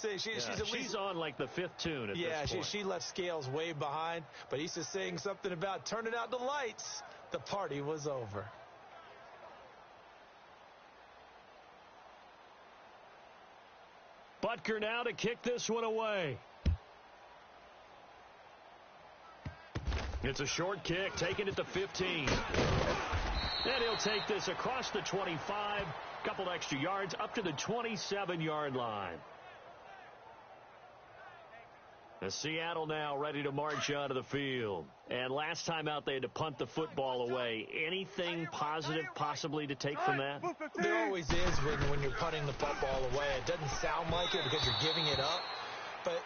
Speaker 2: she's on like the 5th tune at this point.
Speaker 3: She left Scales way behind, but he used to sing something about turning out the lights. The party was over.
Speaker 2: Butker now to kick this one away. It's a short kick, taking it to 15. And he'll take this across the 25, couple extra yards, up to the 27-yard line. The Seattle now ready to march onto the field. And last time out, they had to punt the football away. Anything positive possibly to take from that?
Speaker 3: There always is when you're punting the football away. It doesn't sound like it because you're giving it up, but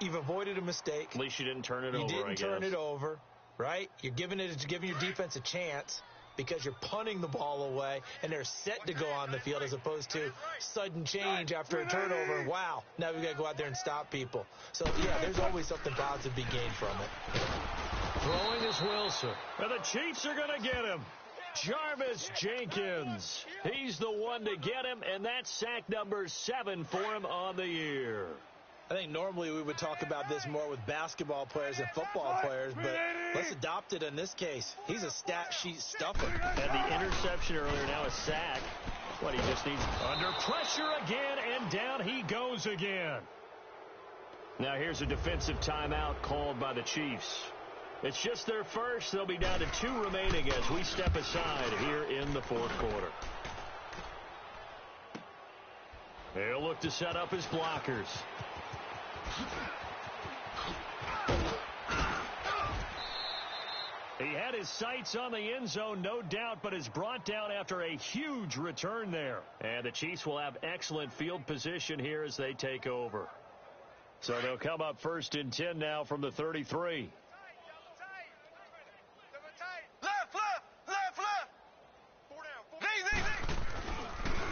Speaker 3: you've avoided a mistake.
Speaker 2: At least you didn't turn it over,
Speaker 3: You didn't turn it over, right? You're giving your defense a chance because you're punting the ball away, and they're set to go on the field as opposed to sudden change after a turnover. Wow, now we've got to go out there and stop people. So, yeah, there's always something positive to be gained from it.
Speaker 2: Throwing is Wilson. And the Chiefs are going to get him. Jarvis Jenkins. He's the one to get him, and that's sack number 7 for him on the year.
Speaker 3: I think normally we would talk about this more with basketball players and football players, but let's adopt it in this case. He's a stat sheet stuffer.
Speaker 2: Had the interception earlier, now a sack. What, he just needs under pressure again, and down he goes again. Now here's a defensive timeout called by the Chiefs. It's just their first. They'll be down to 2 remaining as we step aside here in the 4th quarter. They'll look to set up his blockers. He had his sights on the end zone, no doubt, but is brought down after a huge return there. And the Chiefs will have excellent field position here as they take over. So they'll come up 1st and 10 now from the 33.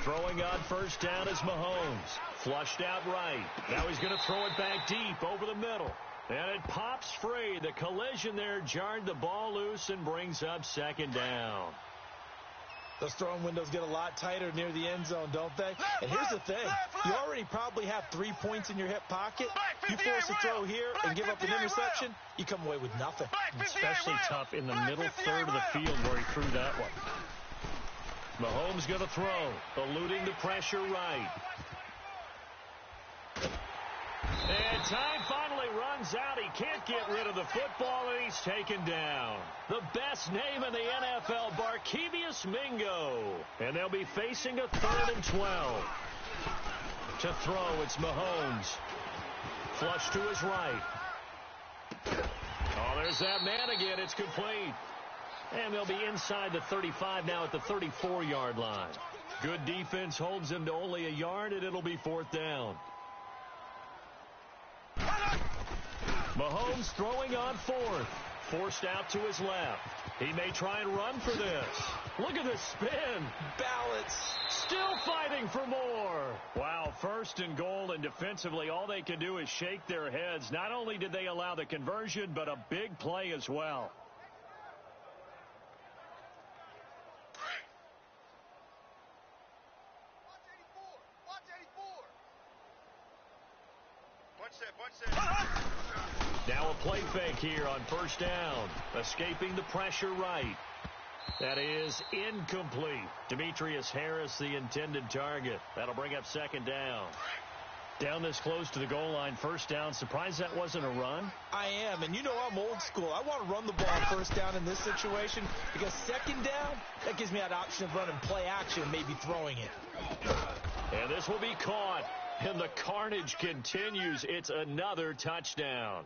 Speaker 2: Throwing on 1st down is Mahomes. Flushed out right. Now he's going to throw it back deep over the middle. And it pops free. The collision there jarred the ball loose and brings up 2nd down.
Speaker 3: Those throwing windows get a lot tighter near the end zone, don't they? And here's the thing. You already probably have 3 points in your hip pocket. You force a throw here and give up an interception, you come away with nothing.
Speaker 2: Especially tough in the middle third of the field where he threw that one. Mahomes going to throw, eluding the pressure right. And time finally runs out. He can't get rid of the football, and he's taken down. The best name in the NFL, Barkevious Mingo. And they'll be facing a 3rd and 12. To throw, it's Mahomes. Flush to his right. Oh, there's that man again. It's complete. And they'll be inside the 35 now at the 34-yard line. Good defense holds him to only a yard, and it'll be 4th down. Mahomes throwing on 4th. Forced out to his left. He may try and run for this. Look at the spin.
Speaker 3: Balance.
Speaker 2: Still fighting for more. Wow, 1st and goal, and defensively all they can do is shake their heads. Not only did they allow the conversion, but a big play as well. Now a play fake here on 1st down. Escaping the pressure right. That is incomplete. Demetrius Harris, the intended target. That'll bring up 2nd down. Down this close to the goal line, 1st down. Surprised that wasn't a run?
Speaker 3: I am, and you know I'm old school. I want to run the ball on 1st down in this situation because 2nd down, that gives me that option of running play action and maybe throwing it.
Speaker 2: And this will be caught. And the carnage continues. It's another touchdown.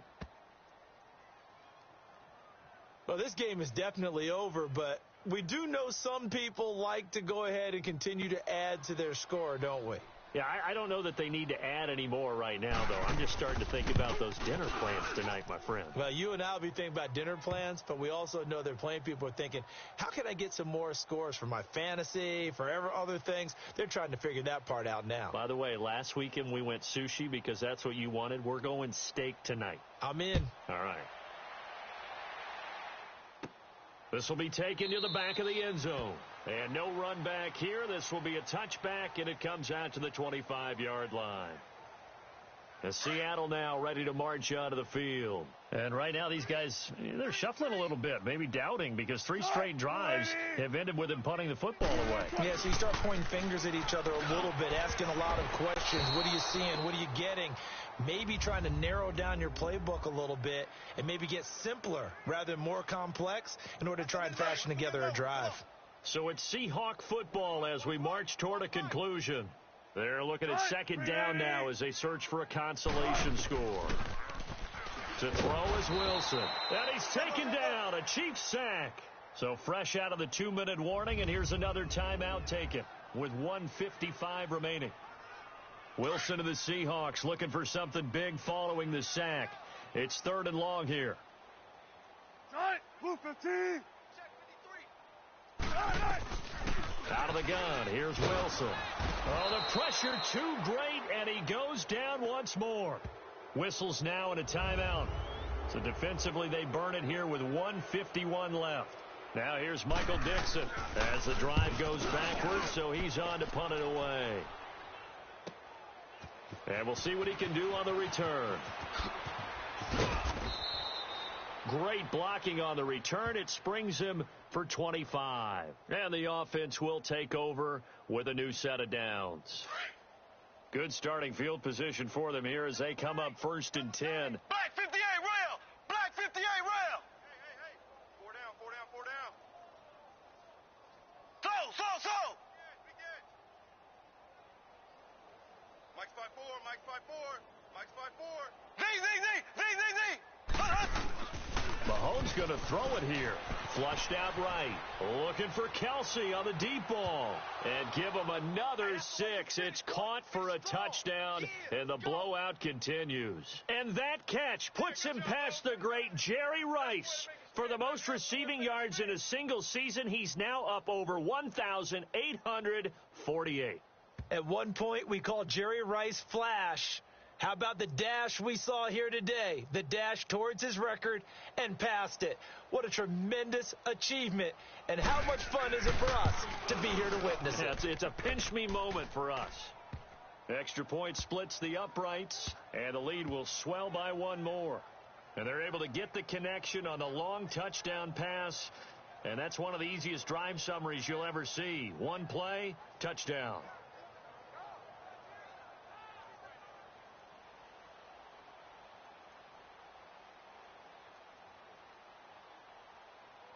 Speaker 3: Well, this game is definitely over, but we do know some people like to go ahead and continue to add to their score, don't we?
Speaker 2: Yeah, I don't know that they need to add any more right now, though. I'm just starting to think about those dinner plans tonight, my friend.
Speaker 3: Well, you and I will be thinking about dinner plans, but we also know there are plenty of people are thinking, how can I get some more scores for my fantasy, for other things? They're trying to figure that part out now.
Speaker 2: By the way, last weekend we went sushi because that's what you wanted. We're going steak tonight.
Speaker 3: I'm in.
Speaker 2: All right. This will be taken to the back of the end zone. And no run back here. This will be a touchback, and it comes out to the 25-yard line. And Seattle now ready to march onto the field.
Speaker 5: And right now these guys, they're shuffling a little bit, maybe doubting, because 3 straight drives have ended with them punting the football away.
Speaker 3: Yeah, so you start pointing fingers at each other a little bit, asking a lot of questions. What are you seeing? What are you getting? Maybe trying to narrow down your playbook a little bit and maybe get simpler rather than more complex in order to try and fashion together a drive.
Speaker 2: So it's Seahawk football as we march toward a conclusion. They're looking at second down now as they search for a consolation score. To throw is Wilson. And he's taken down. A Chiefs sack. So fresh out of the 2-minute warning, and here's another timeout taken with 1:55 remaining. Wilson of the Seahawks looking for something big following the sack. It's 3rd and long here.
Speaker 4: Blue 15.
Speaker 2: Out of the gun. Here's Wilson. Oh, the pressure too great, and he goes down once more. Whistles now in a timeout. So defensively, they burn it here with 1:51 left. Now here's Michael Dixon as the drive goes backwards, so he's on to punt it away. And we'll see what he can do on the return. Great blocking on the return. It springs him for 25. And the offense will take over with a new set of downs. Good starting field position for them here as they come up 1st and 10.
Speaker 4: Black 58 rail. Black 58 rail. Hey. 4 down. So. Mike's 5-4. Z.
Speaker 2: Mahomes going to throw it here. Flushed out right. Looking for Kelsey on the deep ball. And give him another 6. It's caught for a touchdown, and the blowout continues. And that catch puts him past the great Jerry Rice. For the most receiving yards in a single season, he's now up over 1,848.
Speaker 3: At one point, we called Jerry Rice Flash. How about the dash we saw here today? The dash towards his record and past it. What a tremendous achievement. And how much fun is it for us to be here to witness it?
Speaker 2: It's a pinch-me moment for us. Extra point splits the uprights, and the lead will swell by 1 more. And they're able to get the connection on the long touchdown pass. And that's one of the easiest drive summaries you'll ever see. 1 play, touchdown.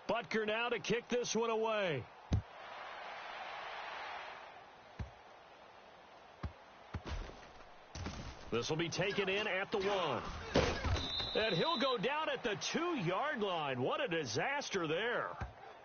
Speaker 2: Butker now to kick this one away. This will be taken in at the 1. And he'll go down at the 2-yard line. What a disaster there.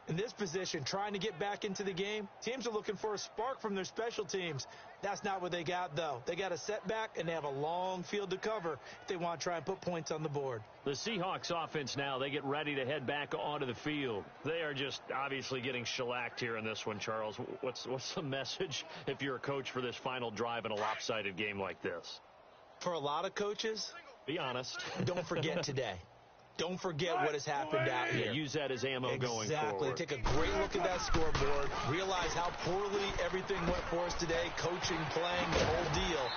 Speaker 3: In this position, trying to get back into the game, teams are looking for a spark from their special teams. That's not what they got, though. They got a setback, and they have a long field to cover if they want to try and put points on the board.
Speaker 2: The Seahawks offense now, they get ready to head back onto the field. They are just obviously getting shellacked here in this one, Charles. What's the message if you're a coach for this final drive in a lopsided game like this?
Speaker 3: For a lot of coaches,
Speaker 2: be honest.
Speaker 3: Don't forget today. Don't forget what has happened out here.
Speaker 2: Use that as ammo going forward.
Speaker 3: Exactly. Take a great look at that scoreboard. Realize how poorly everything went for us today. Coaching, playing, the whole deal.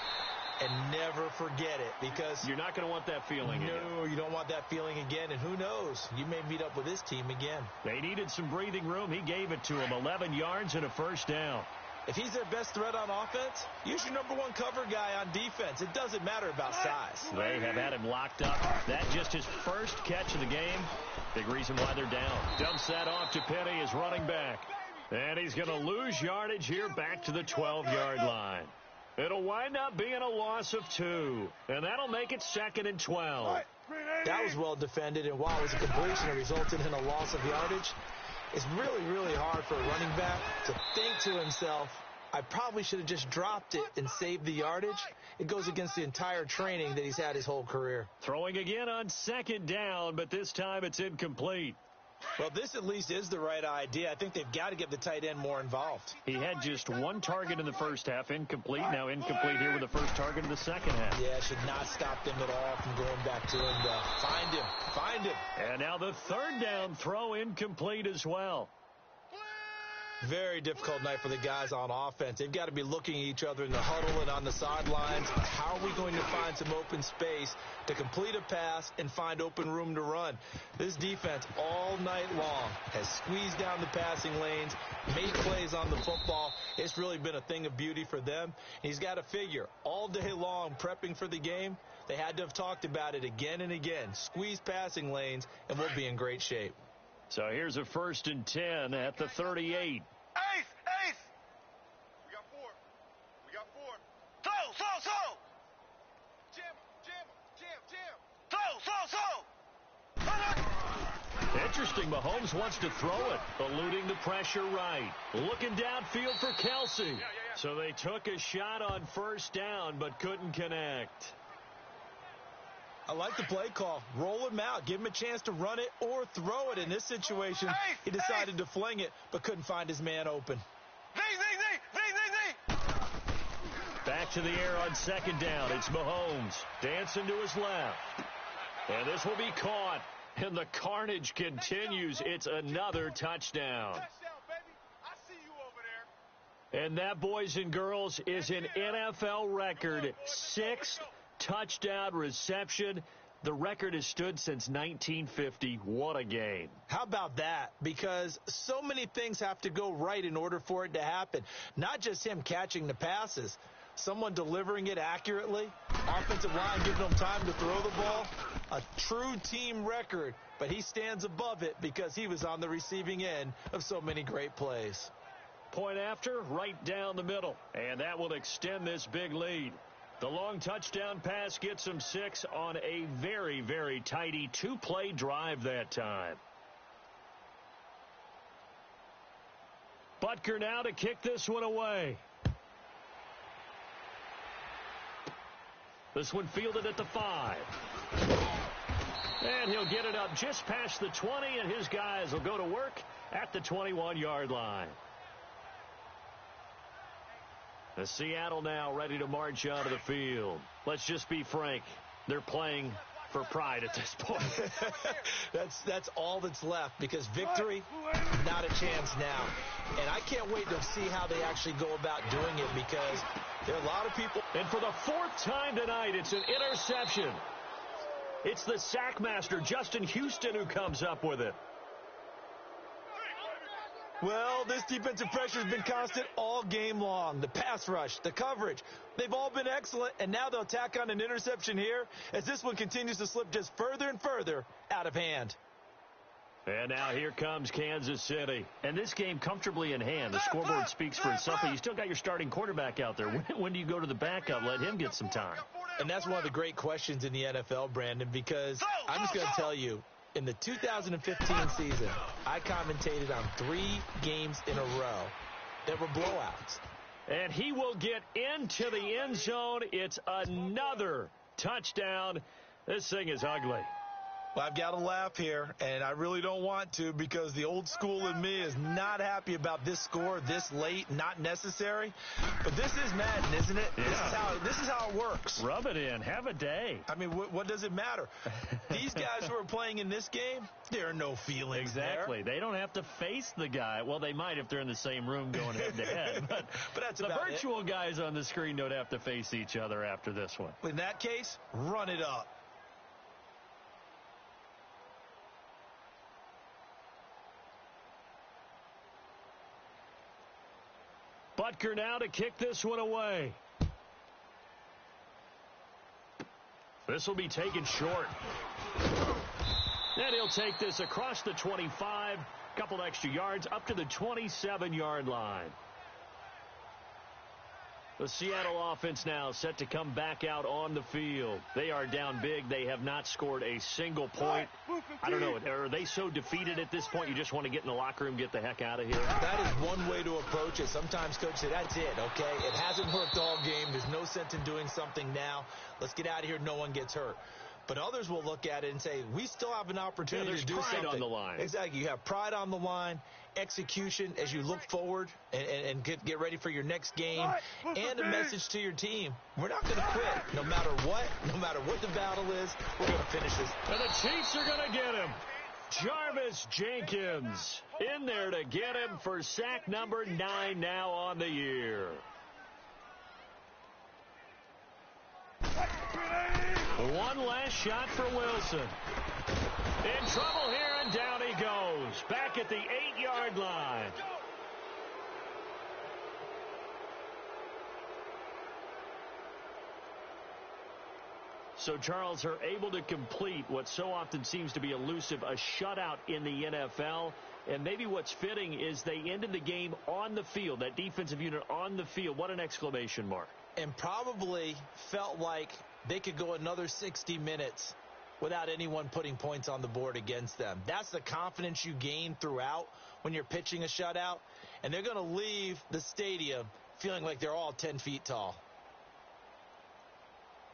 Speaker 3: And never forget it, because
Speaker 2: you're not going to want that feeling again.
Speaker 3: No, you don't want that feeling again. And who knows? You may meet up with this team again.
Speaker 2: They needed some breathing room. He gave it to them. 11 yards and a 1st down.
Speaker 3: If he's their best threat on offense, use your number 1 cover guy on defense. It doesn't matter about size.
Speaker 2: They have had him locked up. That's just his first catch of the game. Big reason why they're down. Dumps that off to Penny as running back. And he's going to lose yardage here back to the 12-yard line. It'll wind up being a loss of 2. And that'll make it 2nd and 12.
Speaker 3: That was well defended, and while it was a completion, it resulted in a loss of yardage. It's really, really hard for a running back to think to himself, I probably should have just dropped it and saved the yardage. It goes against the entire training that he's had his whole career.
Speaker 2: Throwing again on 2nd down, but this time it's incomplete.
Speaker 3: Well, this at least is the right idea. I think they've got to get the tight end more involved.
Speaker 5: He had just one target in the first half, incomplete. Now incomplete here with the first target in the second half.
Speaker 3: Yeah, should not stop them at all from going back to him. Find him.
Speaker 5: And now the third down throw incomplete as well.
Speaker 3: Very difficult night for the guys on offense. They've got to be looking at each other in the huddle and on the sidelines. How are we going to find some open space to complete a pass and find open room to run? This defense all night long has squeezed down the passing lanes, made plays on the football. It's really been a thing of beauty for them. He's got to figure all day long prepping for the game. They had to have talked about it again and again. Squeeze passing lanes, and we'll be in great shape.
Speaker 5: So here's a 1st and 10 at the 38.
Speaker 4: Ace! We got four. Throw! Jam!
Speaker 5: Interesting, Mahomes wants to throw it, eluding the pressure right. Looking downfield for Kelsey. So they took a shot on 1st down, but couldn't connect.
Speaker 3: I like the play call. Roll him out. Give him a chance to run it or throw it. In this situation, he decided to fling it, but couldn't find his man open.
Speaker 5: Back to the air on 2nd down. It's Mahomes dancing to his left. And this will be caught. And the carnage continues. It's another touchdown. And that, boys and girls, is an NFL record 6th touchdown reception. The record has stood since 1950. What a game.
Speaker 3: How about that? Because so many things have to go right in order for it to happen. Not just him catching the passes. Someone delivering it accurately. Offensive line giving them time to throw the ball. A true team record. But he stands above it because he was on the receiving end of so many great plays.
Speaker 5: Point after, right down the middle. And that will extend this big lead. The long touchdown pass gets them 6 on a very, very tidy 2-play drive that time. Butker now to kick this one away. This one fielded at the 5. And he'll get it up just past the 20, and his guys will go to work at the 21-yard line. The Seattle now ready to march out of the field. Let's just be frank. They're playing for pride at this point.
Speaker 3: That's all that's left because victory, not a chance now. And I can't wait to see how they actually go about doing it because there are a lot of people.
Speaker 5: And for the 4th time tonight, it's an interception. It's the sackmaster, Justin Houston, who comes up with it.
Speaker 3: Well, this defensive pressure has been constant all game long. The pass rush, the coverage, they've all been excellent, and now they'll tack on an interception here as this one continues to slip just further and further out of hand.
Speaker 5: And now here comes Kansas City. And this game comfortably in hand. The scoreboard speaks for itself, but you still got your starting quarterback out there. When do you go to the backup? Let him get some time.
Speaker 3: And that's one of the great questions in the NFL, Brandon, because I'm just going to tell you, in the 2015 season, I commentated on 3 games in a row that were blowouts.
Speaker 5: And he will get into the end zone. It's another touchdown. This thing is ugly.
Speaker 3: Well, I've got to laugh here, and I really don't want to because the old school in me is not happy about this score this late, not necessary. But this is Madden, isn't it?
Speaker 5: Yeah.
Speaker 3: This is how it works.
Speaker 5: Rub it in. Have a day.
Speaker 3: I mean, what does it matter? These guys who are playing in this game, there are no feelings
Speaker 5: Exactly.
Speaker 3: there.
Speaker 5: They don't have to face the guy. Well, they might if they're in the same room going head-to-head. But
Speaker 3: that's
Speaker 5: the
Speaker 3: about
Speaker 5: virtual guys on the screen don't have to face each other after this one.
Speaker 3: In that case, run it up.
Speaker 5: Butker now to kick this one away. This will be taken short. And he'll take this across the 25, couple extra yards, up to the 27-yard line. The Seattle offense now set to come back out on the field. They are down big. They have not scored a single point. I don't know. Are they so defeated at this point you just want to get in the locker room, get the heck out of here?
Speaker 3: That is one way to approach it. Sometimes coach say, that's it, okay? It hasn't worked all game. There's no sense in doing something now. Let's get out of here. No one gets hurt. But others will look at it and say, we still have an opportunity to do something.
Speaker 5: There's pride on the line.
Speaker 3: Exactly. You have pride on the line, execution as you look forward and get ready for your next game, and a message to your team. We're not going to quit. No matter what the battle is, we're going to finish this.
Speaker 5: And the Chiefs are going to get him. Jarvis Jenkins in there to get him for sack number 9 now on the year. One last shot for Wilson. In trouble here, and down he goes. Back at the 8-yard line. So, Charles, are able to complete what so often seems to be elusive, a shutout in the NFL. And maybe what's fitting is they ended the game on the field, that defensive unit on the field. What an exclamation mark.
Speaker 3: And probably felt like they could go another 60 minutes without anyone putting points on the board against them. That's the confidence you gain throughout when you're pitching a shutout. And they're going to leave the stadium feeling like they're all 10 feet tall.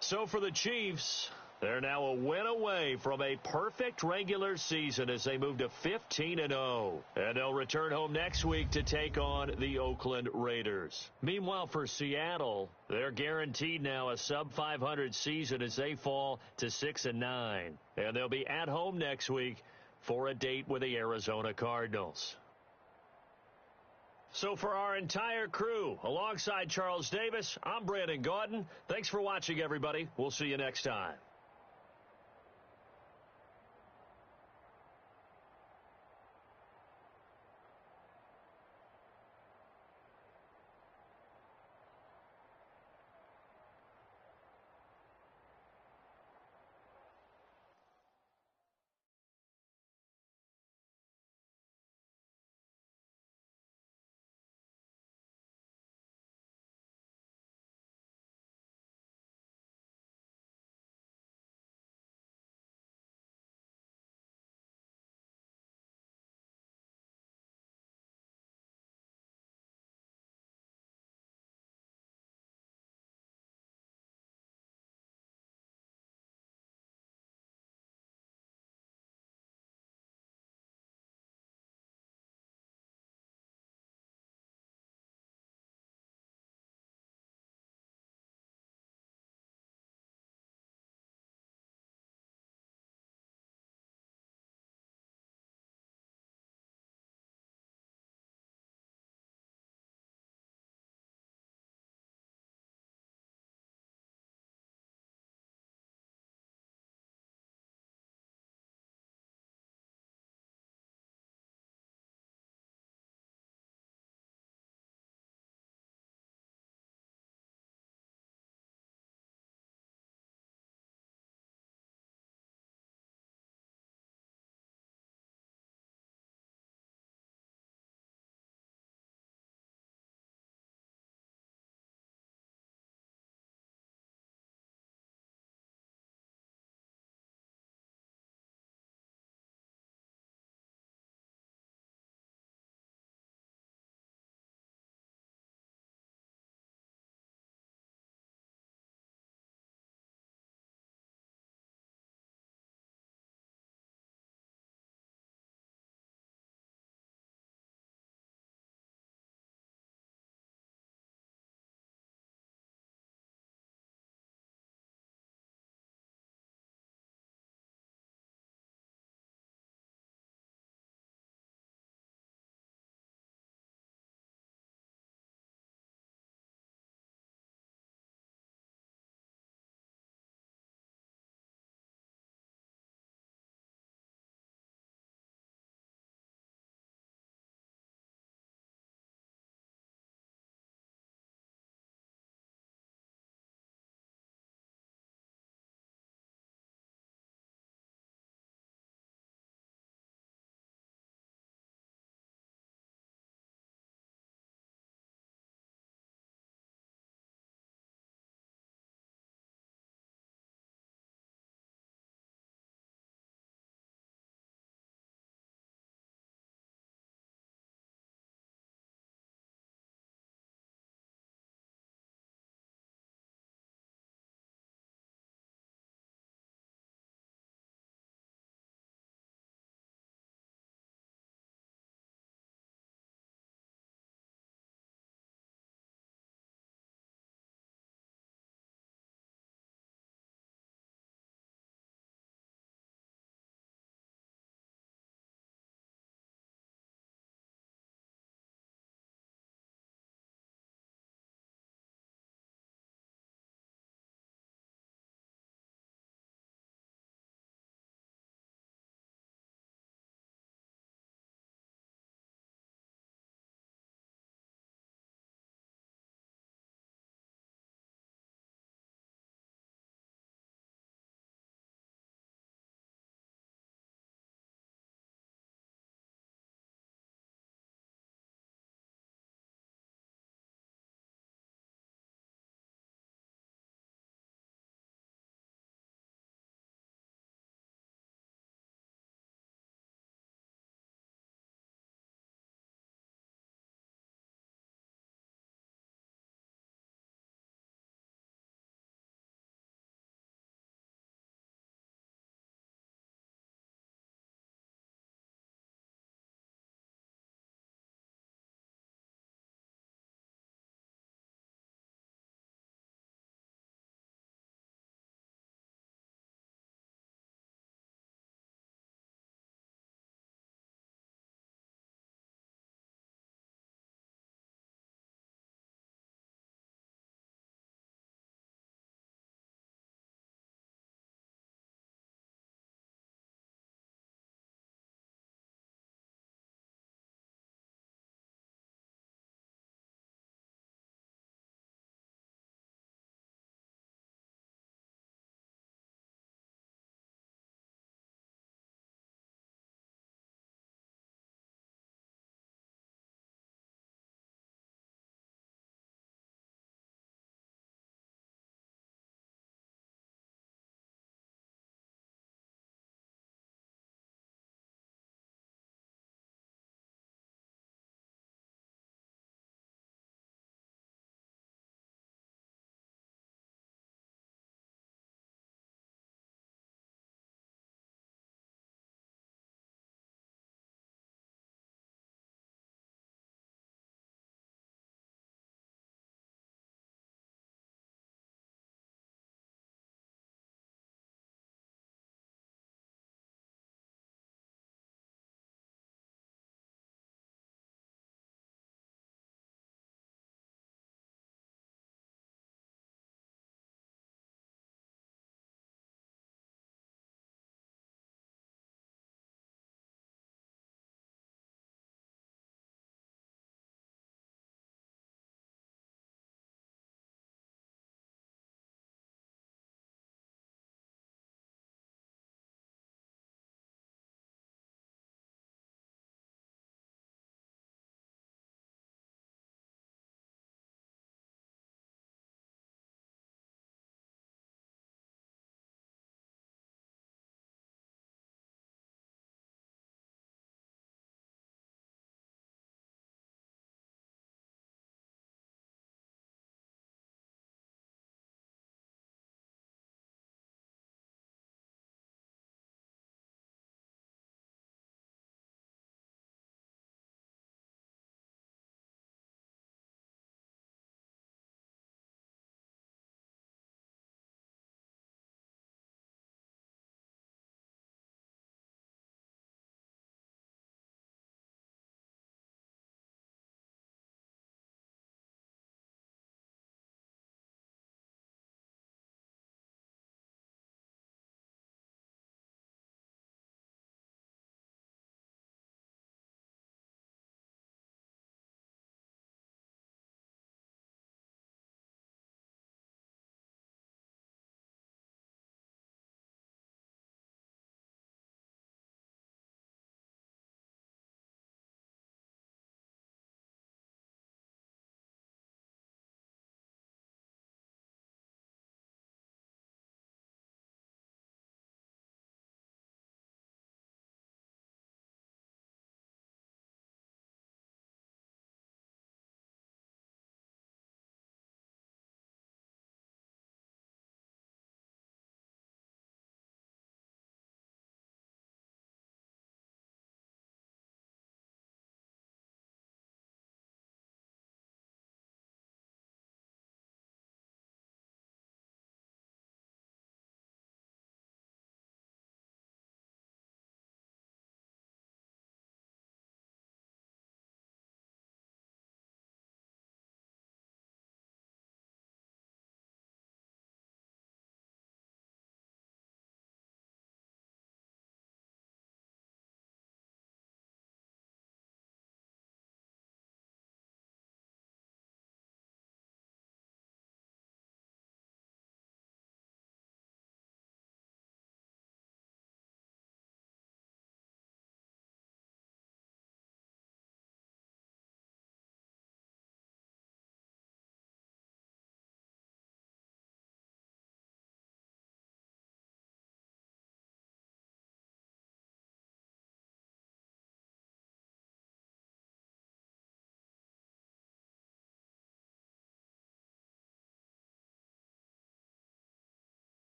Speaker 5: So for the Chiefs, they're now a win away from a perfect regular season as they move to 15-0. And they'll return home next week to take on the Oakland Raiders. Meanwhile, for Seattle, they're guaranteed now a sub-500 season as they fall to 6-9. And they'll be at home next week for a date with the Arizona Cardinals. So for our entire crew, alongside Charles Davis, I'm Brandon Gaudin. Thanks for watching, everybody. We'll see you next time.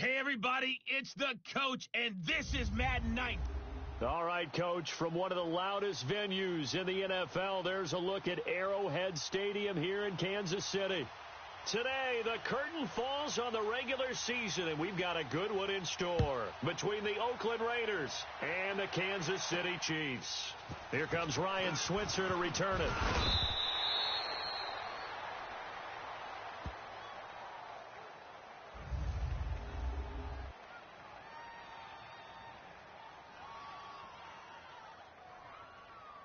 Speaker 1: Hey, everybody, it's the coach, and this is Madden Night.
Speaker 2: All right, Coach, from one of the loudest venues in the NFL, there's a look at Arrowhead Stadium here in Kansas City. Today, the curtain falls on the regular season, and we've got a good one in store between the Oakland Raiders and the Kansas City Chiefs. Here comes Ryan Switzer to return it.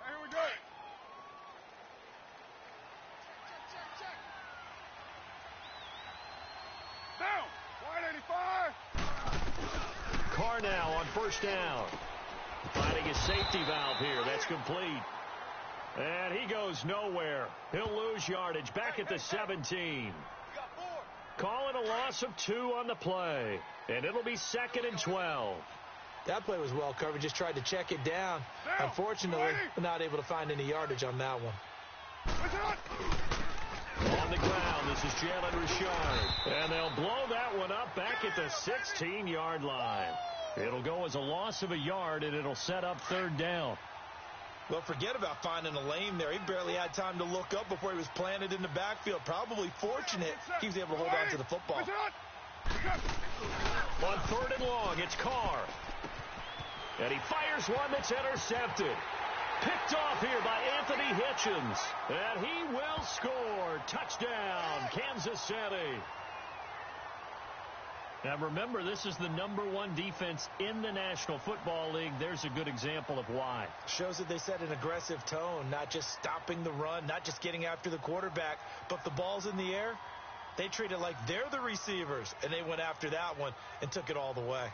Speaker 4: Here we go. Down. Wide 85.
Speaker 2: Carr now on first down. Finding a safety valve here. That's complete. And he goes nowhere. He'll lose yardage back at the 17. Calling a loss of 2 on the play. And it'll be 2nd and 12.
Speaker 3: That play was well covered. Just tried to check it down. Unfortunately, not able to find any yardage on that one.
Speaker 2: On the ground, this is Jalen Richard. And they'll blow that one up back at the 16-yard line. It'll go as a loss of a yard, and it'll set up 3rd down.
Speaker 3: Well, forget about finding a lane there. He barely had time to look up before he was planted in the backfield. Probably fortunate he was able to hold on to the football.
Speaker 2: On 3rd and long, it's Carr. And he fires one that's intercepted. Picked off here by Anthony Hitchens. And he will score. Touchdown, Kansas City. Now remember, this is the #1 defense in the National Football League. There's a good example of why.
Speaker 3: Shows that they set an aggressive tone, not just stopping the run, not just getting after the quarterback, but the ball's in the air. They treat it like they're the receivers, and they went after that one and took it all the way.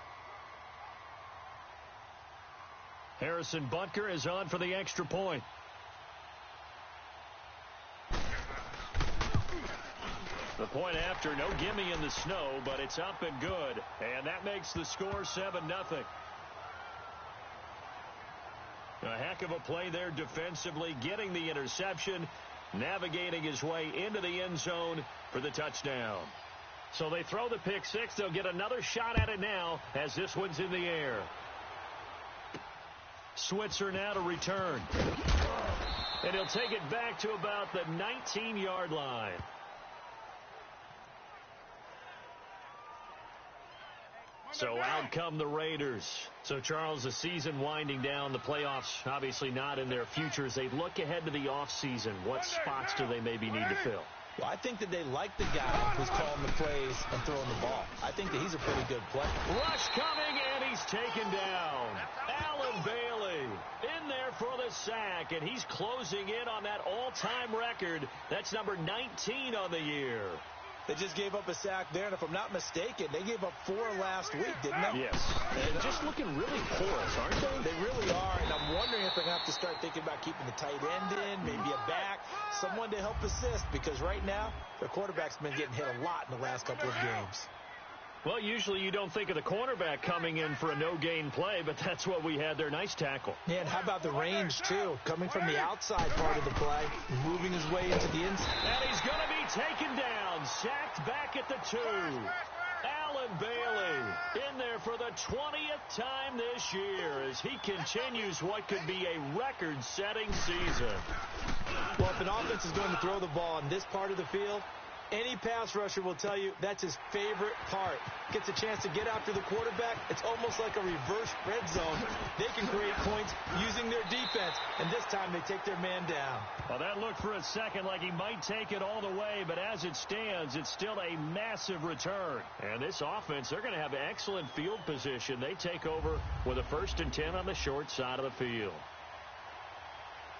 Speaker 2: Harrison Butker is on for the extra point. The point after, no gimme in the snow, but it's up and good. And that makes the score 7-0. A heck of a play there defensively, getting the interception, navigating his way into the end zone for the touchdown. So they throw the pick six. They'll get another shot at it now as this one's in the air. Switzer now to return. And he'll take it back to about the 19-yard line. So out come the Raiders. So, Charles, the season winding down, the playoffs obviously not in their future. As they look ahead to the offseason, what spots do they maybe need to fill?
Speaker 3: Well, I think that they like the guy who's calling the plays and throwing the ball. I think that he's a pretty good player.
Speaker 2: Rush coming, and he's taken down. Alan Bailey in there for the sack, and he's closing in on that all-time record. That's number 19 on the year.
Speaker 3: They just gave up a sack there, and if I'm not mistaken, they gave up 4 last week, didn't they?
Speaker 2: Yes. And just looking really porous, aren't they?
Speaker 3: They really are, and I'm wondering if they're going to have to start thinking about keeping the tight end in, maybe a back, someone to help assist, because right now, their quarterback's been getting hit a lot in the last couple of games.
Speaker 2: Well, usually you don't think of the cornerback coming in for a no-gain play, but that's what we had there. Nice tackle.
Speaker 3: Yeah, and how about the range, too? Coming from the outside part of the play, moving his way into the inside.
Speaker 2: And he's going to be taken down, sacked back at the 2. Alan Bailey in there for the 20th time this year as he continues what could be a record-setting season.
Speaker 3: Well, if an offense is going to throw the ball in this part of the field, any pass rusher will tell you that's his favorite part. Gets a chance to get after the quarterback. It's almost like a reverse red zone. They can create points using their defense, and this time they take their man down.
Speaker 2: Well, that looked for a second like he might take it all the way, but as it stands, it's still a massive return. And this offense, they're going to have excellent field position. They take over with a 1st and 10 on the short side of the field.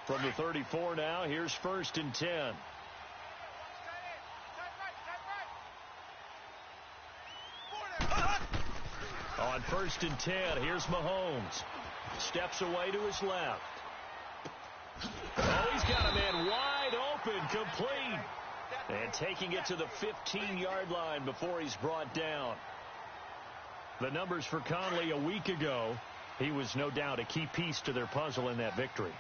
Speaker 2: From the 34 now, here's 1st and 10. On 1st and 10, here's Mahomes. Steps away to his left. Oh, he's got a man wide open, complete. And taking it to the 15-yard line before he's brought down. The numbers for Conley a week ago, he was no doubt a key piece to their puzzle in that victory.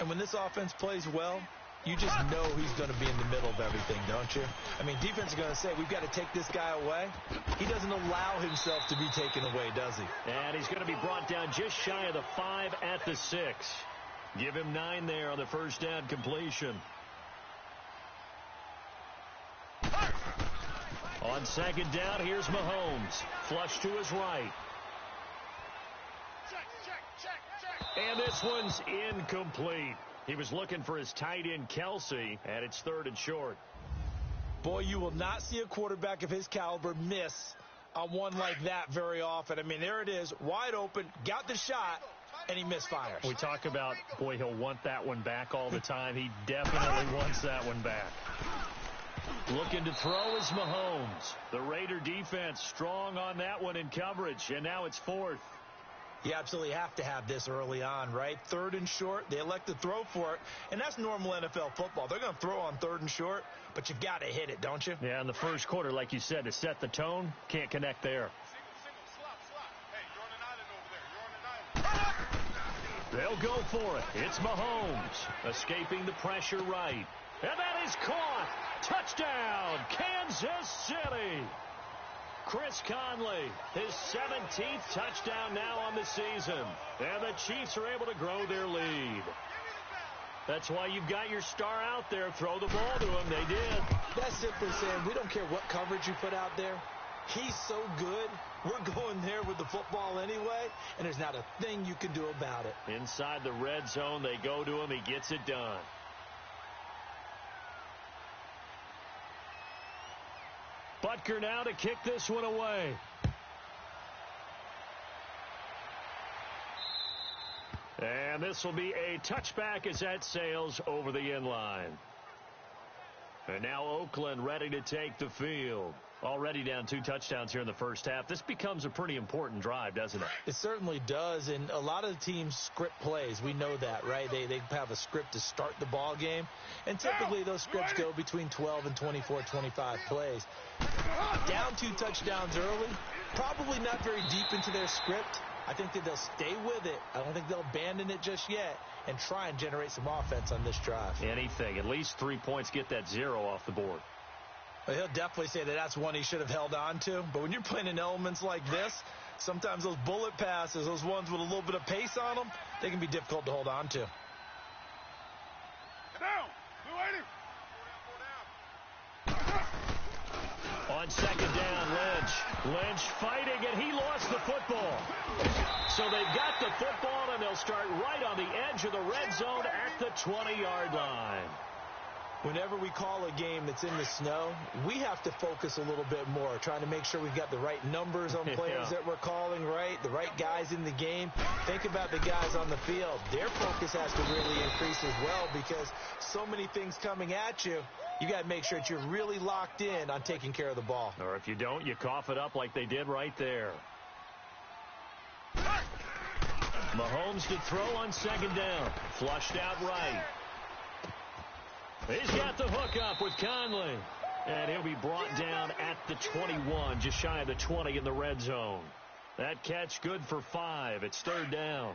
Speaker 3: And when this offense plays well, you just know he's going to be in the middle of everything, don't you? I mean, defense is going to say, we've got to take this guy away. He doesn't allow himself to be taken away, does he?
Speaker 5: And he's going to be brought down just shy of the 5 at the 6. Give him 9 there on the first down completion. On second down, here's Mahomes. Flush to his right. And this one's incomplete. He was looking for his tight end, Kelsey, and it's 3rd and short.
Speaker 3: Boy, you will not see a quarterback of his caliber miss on one like that very often. I mean, there it is, wide open, got the shot, and he misfires.
Speaker 5: We talk about, boy, he'll want that one back all the time. He definitely wants that one back. Looking to throw is Mahomes. The Raider defense strong on that one in coverage, and now it's 4th.
Speaker 3: You absolutely have to have this early on, right? 3rd and short, they elect to throw for it, and that's normal NFL football. They're going to throw on 3rd and short, but you've got to hit it, don't you?
Speaker 5: Yeah, in the first quarter, like you said, to set the tone, can't connect there. They'll go for it. It's Mahomes, escaping the pressure right. And that is caught. Touchdown, Kansas City. Chris Conley, his 17th touchdown now on the season. And the Chiefs are able to grow their lead. That's why you've got your star out there. Throw the ball to him. They did.
Speaker 3: That's simply saying we don't care what coverage you put out there. He's so good. We're going there with the football anyway, and there's not a thing you can do about it.
Speaker 5: Inside the red zone, they go to him. He gets it done. Butker now to kick this one away. And this will be a touchback as that sails over the end line. And now Oakland ready to take the field. Already down 2 touchdowns here in the first half. This becomes a pretty important drive, doesn't it?
Speaker 3: It certainly does, and a lot of the teams script plays. We know that, right? They have a script to start the ball game, and typically those scripts go between 12 and 24, 25 plays. Down 2 touchdowns early, probably not very deep into their script. I think that they'll stay with it. I don't think they'll abandon it just yet and try and generate some offense on this drive.
Speaker 5: Anything. At least 3 points, get that 0 off the board.
Speaker 3: Well, he'll definitely say that that's one he should have held on to. But when you're playing in elements like this, sometimes those bullet passes, those ones with a little bit of pace on them, they can be difficult to hold on to.
Speaker 5: On second down, Lynch fighting, and he lost the football. So they've got the football, and they'll start right on the edge of the red zone at the 20-yard line.
Speaker 3: Whenever we call a game that's in the snow, we have to focus a little bit more, trying to make sure we've got the right numbers on players that we're calling right, the right guys in the game. Think about the guys on the field. Their focus has to really increase as well because so many things coming at you. You got to make sure that you're really locked in on taking care of the ball.
Speaker 5: Or if you don't, you cough it up like they did right there. Mahomes to throw on second down. Flushed out right. He's got the hook up with Conley. And he'll be brought down at the 21, just shy of the 20 in the red zone. That catch good for 5. It's 3rd down.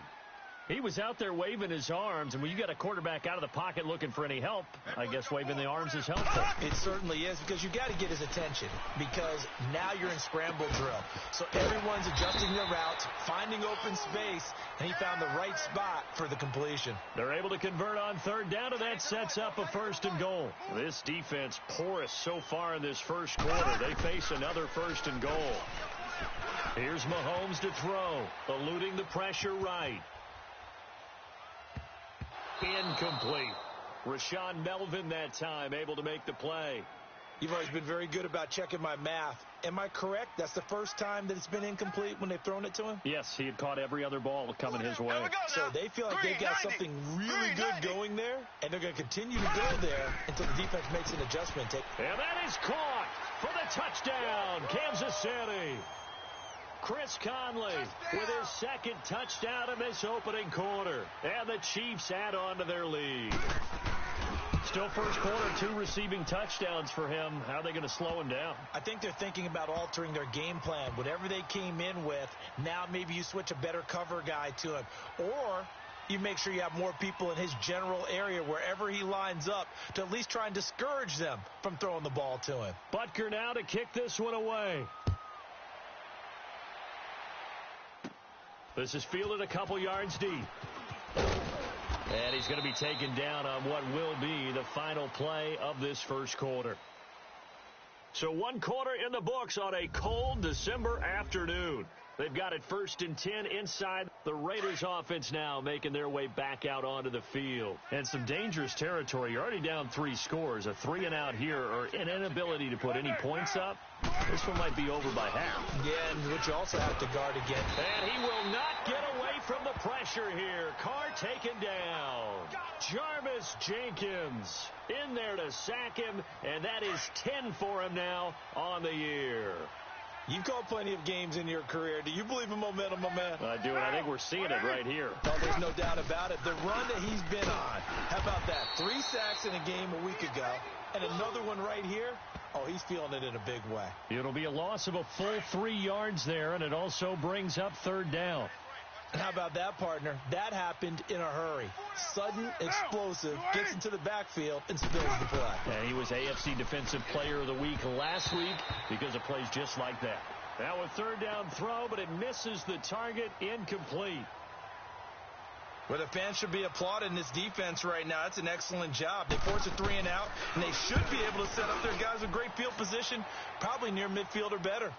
Speaker 5: He was out there waving his arms, and when you got a quarterback out of the pocket looking for any help, I guess waving the arms is helpful.
Speaker 3: It certainly is, because you got to get his attention, because now you're in scramble drill. So everyone's adjusting their routes, finding open space, and he found the right spot for the completion.
Speaker 5: They're able to convert on 3rd down, and that sets up a 1st and goal. This defense porous so far in this first quarter. They face another 1st and goal. Here's Mahomes to throw, eluding the pressure right. Incomplete. Rashawn Melvin that time able to make the play.
Speaker 3: You've always been very good about checking my math. Am I correct? That's the first time that it's been incomplete when they've thrown it to him?
Speaker 5: Yes, he had caught every other ball coming his way.
Speaker 3: So they feel like they've got something really good going there, and they're going to continue to go there until the defense makes an adjustment.
Speaker 5: And that is caught for the touchdown, Kansas City. Chris Conley with his 2nd touchdown in this opening quarter. And the Chiefs add on to their lead. Still first quarter, 2 receiving touchdowns for him. How are they going to slow him down?
Speaker 3: I think they're thinking about altering their game plan. Whatever they came in with, now maybe you switch a better cover guy to him. Or you make sure you have more people in his general area wherever he lines up to at least try and discourage them from throwing the ball to him.
Speaker 2: Butker now to kick this one away. This is fielded a couple yards deep. And he's going to be taken down on what will be the final play of this first quarter. So 1 quarter in the books on a cold December afternoon. They've got it 1st and 10 inside. The Raiders offense now making their way back out onto the field. And some dangerous territory. You're already down 3 scores. A 3-and-out here or an inability to put any points up. This one might be over by half.
Speaker 3: Yeah, and which you also have to guard against.
Speaker 2: And he will not get away from the pressure here. Carr taken down. Jarvis Jenkins in there to sack him. And that is 10 for him now on the year.
Speaker 3: You've called plenty of games in your career. Do you believe in momentum, my man?
Speaker 2: I do, and I think we're seeing it right here.
Speaker 3: Oh, there's no doubt about it. The run that he's been on. How about that? 3 sacks in a game a week ago, and another one right here. Oh, he's feeling it in a big way.
Speaker 2: It'll be a loss of a full 3 yards there, and it also brings up 3rd down.
Speaker 3: And how about that, partner? That happened in a hurry. Sudden, explosive, gets into the backfield, and spills the play.
Speaker 2: And he was AFC Defensive Player of the Week last week because of plays just like that. Now a 3rd down throw, but it misses the target, incomplete.
Speaker 3: Well, the fans should be applauding this defense right now. That's an excellent job. They force a 3-and-out, and they should be able to set up their guys with great field position, probably near midfield or better.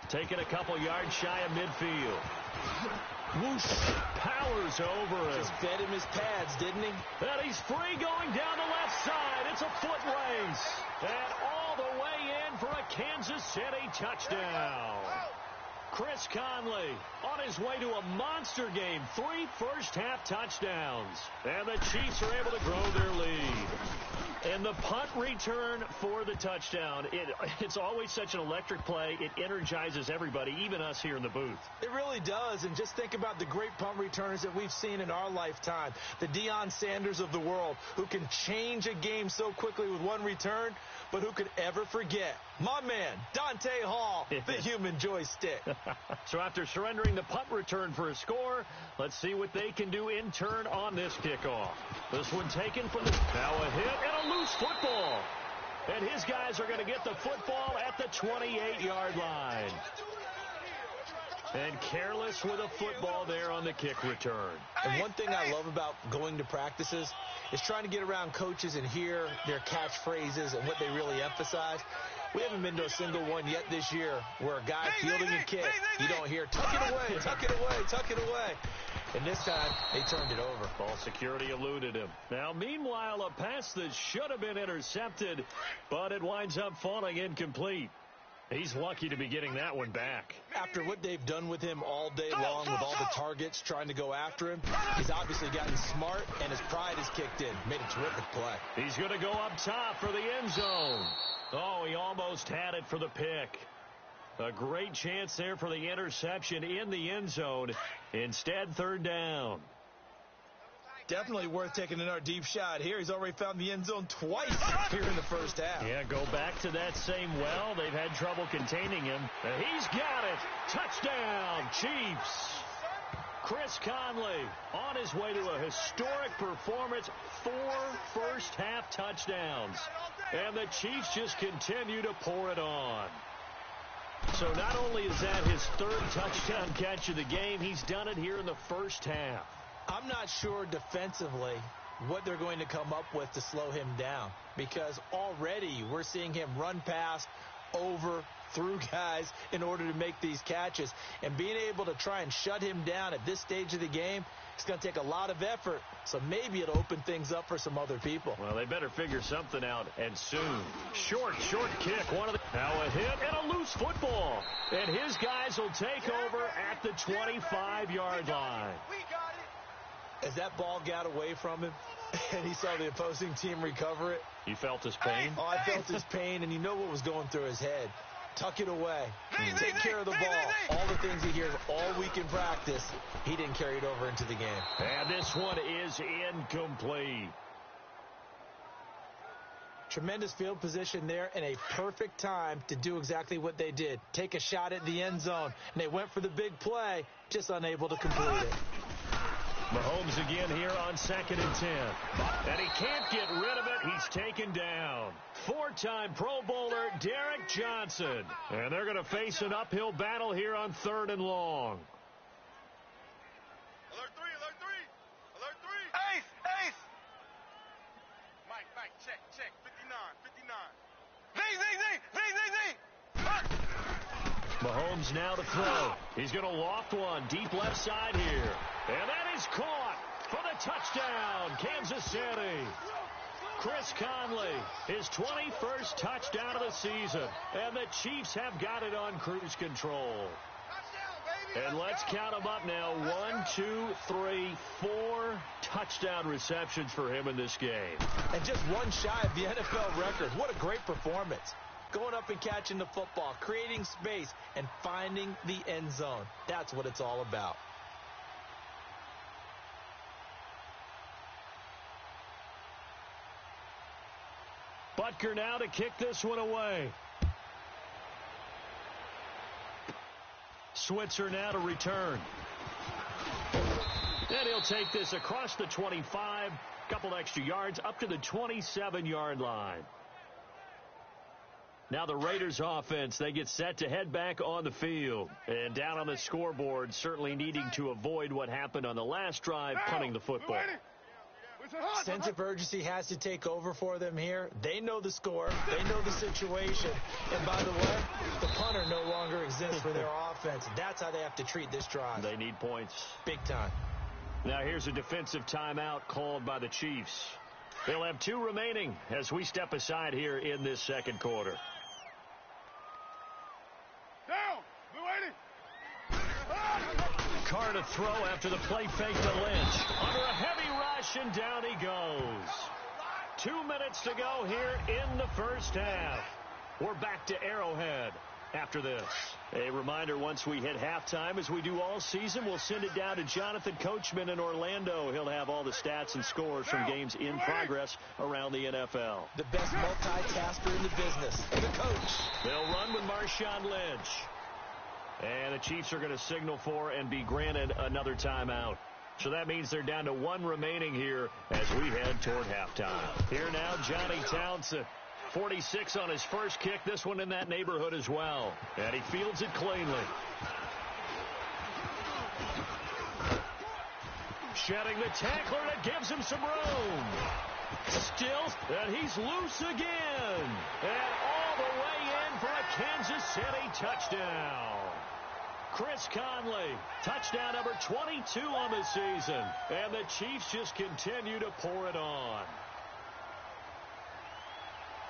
Speaker 2: Taking a couple yards shy of midfield. Whoosh, powers over him.
Speaker 3: Just fed him his pads, didn't he?
Speaker 2: And he's free going down the left side. It's a foot race. And all the way in for a Kansas City touchdown. Chris Conley on his way to a monster game. 3 first-half touchdowns. And the Chiefs are able to grow their lead. And the punt return for the touchdown. It's always such an electric play. It energizes everybody, even us here in the booth.
Speaker 3: It really does. And just think about the great punt returners that we've seen in our lifetime. The Deion Sanders of the world, who can change a game so quickly with one return, but who could ever forget my man, Dante Hall, the human joystick.
Speaker 2: So after surrendering the punt return for a score, let's see what they can do in turn on this kickoff. This one taken from the... Now a hit and a loose football. And his guys are going to get the football at the 28-yard line. And careless with a football there on the kick return.
Speaker 3: And one thing I love about going to practices is trying to get around coaches and hear their catchphrases and what they really emphasize. We haven't been to a single one yet this year where a guy fielding a kick, you don't hear, tuck it away, tuck it away, tuck it away. And this time, they turned it over.
Speaker 2: Ball security eluded him. Now, meanwhile, a pass that should have been intercepted, but it winds up falling incomplete. He's lucky to be getting that one back.
Speaker 3: After what they've done with him all day long with all the targets trying to go after him, he's obviously gotten smart, and his pride has kicked in. Made a terrific play.
Speaker 2: He's going to go up top for the end zone. Oh, he almost had it for the pick. A great chance there for the interception in the end zone. Instead, 3rd down.
Speaker 3: Definitely worth taking another deep shot here. He's already found the end zone twice here in the first half.
Speaker 2: Yeah, go back to that same well. They've had trouble containing him. And he's got it. Touchdown, Chiefs. Chris Conley on his way to a historic performance. 4 first-half touchdowns. And the Chiefs just continue to pour it on. So not only is that his 3rd touchdown catch of the game, he's done it here in the first half.
Speaker 3: I'm not sure defensively what they're going to come up with to slow him down, because already we're seeing him run past, over, through guys in order to make these catches. And being able to try and shut him down at this stage of the game, it's going to take a lot of effort. So maybe it'll open things up for some other people.
Speaker 2: Well, they better figure something out, and soon. Short kick. Now a hit and a loose football. And his guys will take over at the 25-yard line.
Speaker 3: As that ball got away from him and he saw the opposing team recover it.
Speaker 2: You felt his pain?
Speaker 3: Oh, I felt his pain, and you know what was going through his head. Tuck it away. Take care of the ball. All the things he hears all week in practice, he didn't carry it over into the game.
Speaker 2: And this one is incomplete.
Speaker 3: Tremendous field position there and a perfect time to do exactly what they did. Take a shot at the end zone. And they went for the big play, just unable to complete it.
Speaker 2: Mahomes again here on 2nd and 10. And he can't get rid of it. He's taken down. 4-time Pro Bowler Derek Johnson. And they're going to face an uphill battle here on 3rd and long.
Speaker 4: Alert 3, alert 3. Alert 3. Ace. Mike, check. 59. Z.
Speaker 2: Mahomes now to throw. He's going to loft one deep left side here. And that is caught for the touchdown, Kansas City. Chris Conley, his 21st touchdown of the season. And the Chiefs have got it on cruise control. And let's count them up now. 1, 2, 3, 4 touchdown receptions for him in this game.
Speaker 3: And just one shy of the NFL record. What a great performance. Going up and catching the football, creating space, and finding the end zone. That's what it's all about.
Speaker 2: Butker now to kick this one away. Switzer now to return. And he'll take this across the 25, couple extra yards, up to the 27-yard line. Now the Raiders offense, they get set to head back on the field. And down on the scoreboard, certainly needing to avoid what happened on the last drive, punting the football.
Speaker 3: Sense of urgency has to take over for them here. They know the score. They know the situation. And by the way, the punter no longer exists for their offense. That's how they have to treat this drive.
Speaker 2: They need points.
Speaker 3: Big time.
Speaker 2: Now here's a defensive timeout called by the Chiefs. They'll have 2 remaining as we step aside here in this second quarter. Carr to throw after the play fake to Lynch. Under a heavy rush, and down he goes. 2 minutes to go here in the first half. We're back to Arrowhead after this. A reminder, once we hit halftime, as we do all season, we'll send it down to Jonathan Coachman in Orlando. He'll have all the stats and scores from games in progress around the NFL.
Speaker 3: The best multitasker in the business, the coach.
Speaker 2: They'll run with Marshawn Lynch. And the Chiefs are going to signal for and be granted another timeout. So that means they're down to 1 remaining here as we head toward halftime. Here now, Johnny Townsend. 46 on his first kick. This one in that neighborhood as well. And he fields it cleanly. Shedding the tackler that gives him some room. Still, and he's loose again. And all the way in for a Kansas City touchdown. Chris Conley, touchdown number 22 on the season. And the Chiefs just continue to pour it on.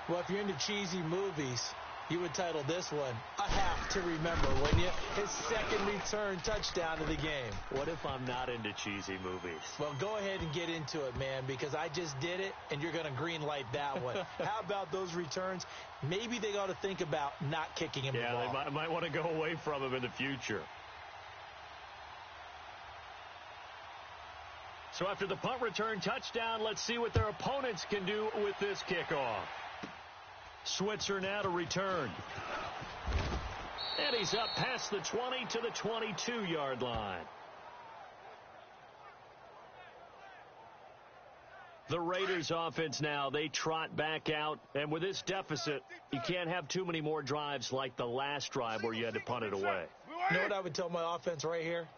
Speaker 3: Well, if you're into cheesy movies, you would title this one A Half to Remember, wouldn't you? His second return touchdown of the game.
Speaker 2: What if I'm not into cheesy movies?
Speaker 3: Well, go ahead and get into it, man, because I just did it, and you're going to green light that one. How about those returns? Maybe they ought to think about not kicking him the ball.
Speaker 2: Yeah, they might want to go away from him in the future. So after the punt return touchdown, let's see what their opponents can do with this kickoff. Switzer now to return. And he's up past the 20 to the 22-yard line. The Raiders offense now, they trot back out. And with this deficit, you can't have too many more drives like the last drive where you had to punt it away.
Speaker 3: You know what I would tell my offense right here?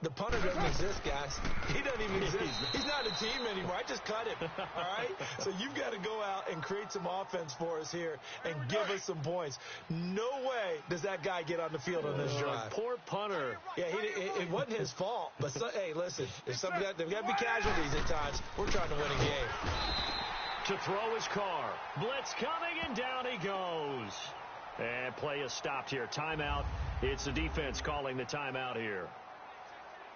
Speaker 3: The punter doesn't exist, guys. He doesn't even exist. He's not a team anymore. I just cut him, all right? So you've got to go out and create some offense for us here and give us some points. No way does that guy get on the field on this drive.
Speaker 2: Poor punter.
Speaker 3: Yeah, it wasn't his fault. But, hey, listen, there's got to be casualties at times. We're trying to win a game.
Speaker 2: To throw his car. Blitz coming, and down he goes. And play is stopped here. Timeout. It's the defense calling the timeout here,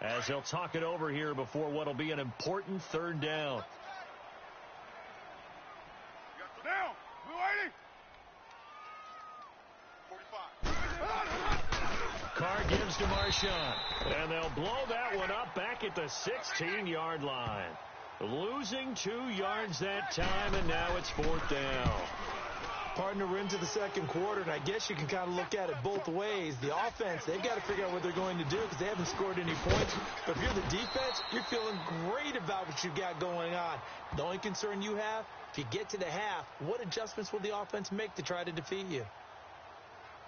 Speaker 2: as they'll talk it over here before what will be an important third down.
Speaker 4: Down. Blue 80. 45.
Speaker 2: Carr gives to Marshawn. And they'll blow that one up back at the 16-yard line. Losing 2 yards that time, and now it's 4th down.
Speaker 3: Partner, we're into the second quarter, and I guess you can kind of look at it both ways. The offense, they've got to figure out what they're going to do because they haven't scored any points. But if you're the defense, you're feeling great about what you got going on. The only concern you have, if you get to the half, what adjustments will the offense make to try to defeat you?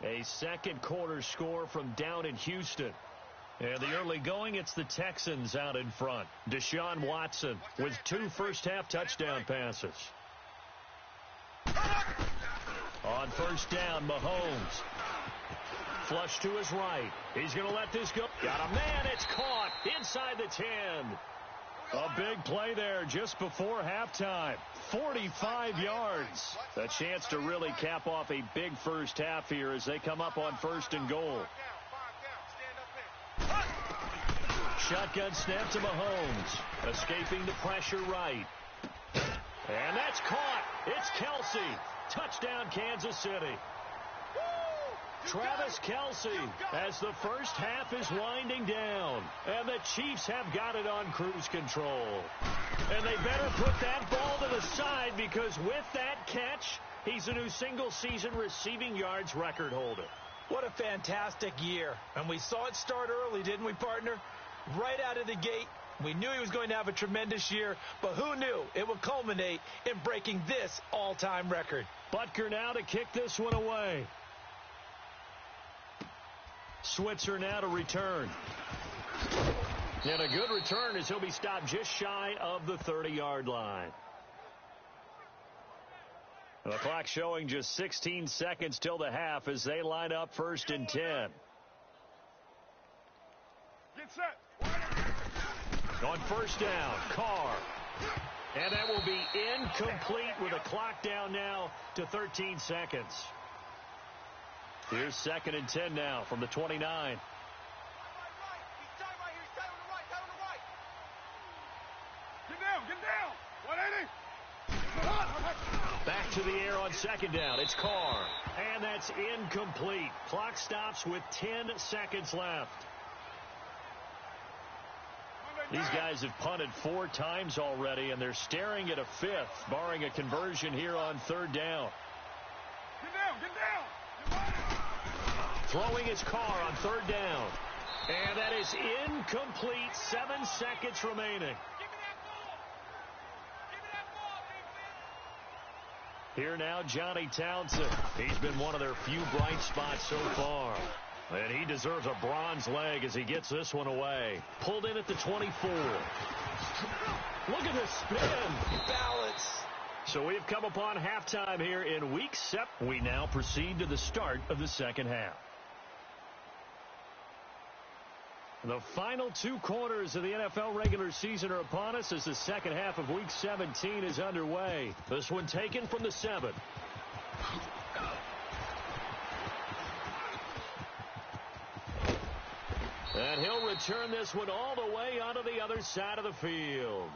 Speaker 5: A second quarter score from down in Houston. And the early going, it's the Texans out in front. Deshaun Watson with 2 first-half touchdown passes. On first down, Mahomes. Flush to his right. He's going to let this go. Got a man. It's caught inside the 10. A big play there just before halftime. 45 yards. A chance to really cap off a big first half here as they come up on first and goal. Shotgun snap to Mahomes. Escaping the pressure right. And that's caught. It's Kelsey. Touchdown, Kansas City. Travis Kelsey as the first half is winding down. And the Chiefs have got it on cruise control. And they better put that ball to the side because with that catch, he's a new single-season receiving yards record holder.
Speaker 3: What a fantastic year. And we saw it start early, didn't we, partner? Right out of the gate. We knew he was going to have a tremendous year, but who knew it would culminate in breaking this all-time record.
Speaker 5: Butker now to kick this one away. Switzer now to return. And a good return as he'll be stopped just shy of the 30-yard line. The clock showing just 16 seconds till the half as they line up first and 10.
Speaker 4: Get set.
Speaker 5: On first down, Carr. And that will be incomplete with a clock down now to 13 seconds. Here's second and 10 now from the 29.
Speaker 4: Get down. 180.
Speaker 5: Back to the air on second down. It's Carr. And that's incomplete. Clock stops with 10 seconds left. These guys have punted 4 times already, and they're staring at a 5th, barring a conversion here on third down.
Speaker 4: Get down.
Speaker 5: Throwing his Carr on third down. And that is incomplete. 7 seconds remaining. Here now, Johnny Townsend. He's been one of their few bright spots so far. And he deserves a bronze leg as he gets this one away. Pulled in at the 24. Look at the spin.
Speaker 3: Balance.
Speaker 5: So we've come upon halftime here in Week 7. We now proceed to the start of the second half. The final 2 quarters of the NFL regular season are upon us as the second half of Week 17 is underway. This one taken from the 7. And he'll return this one all the way onto the other side of the field.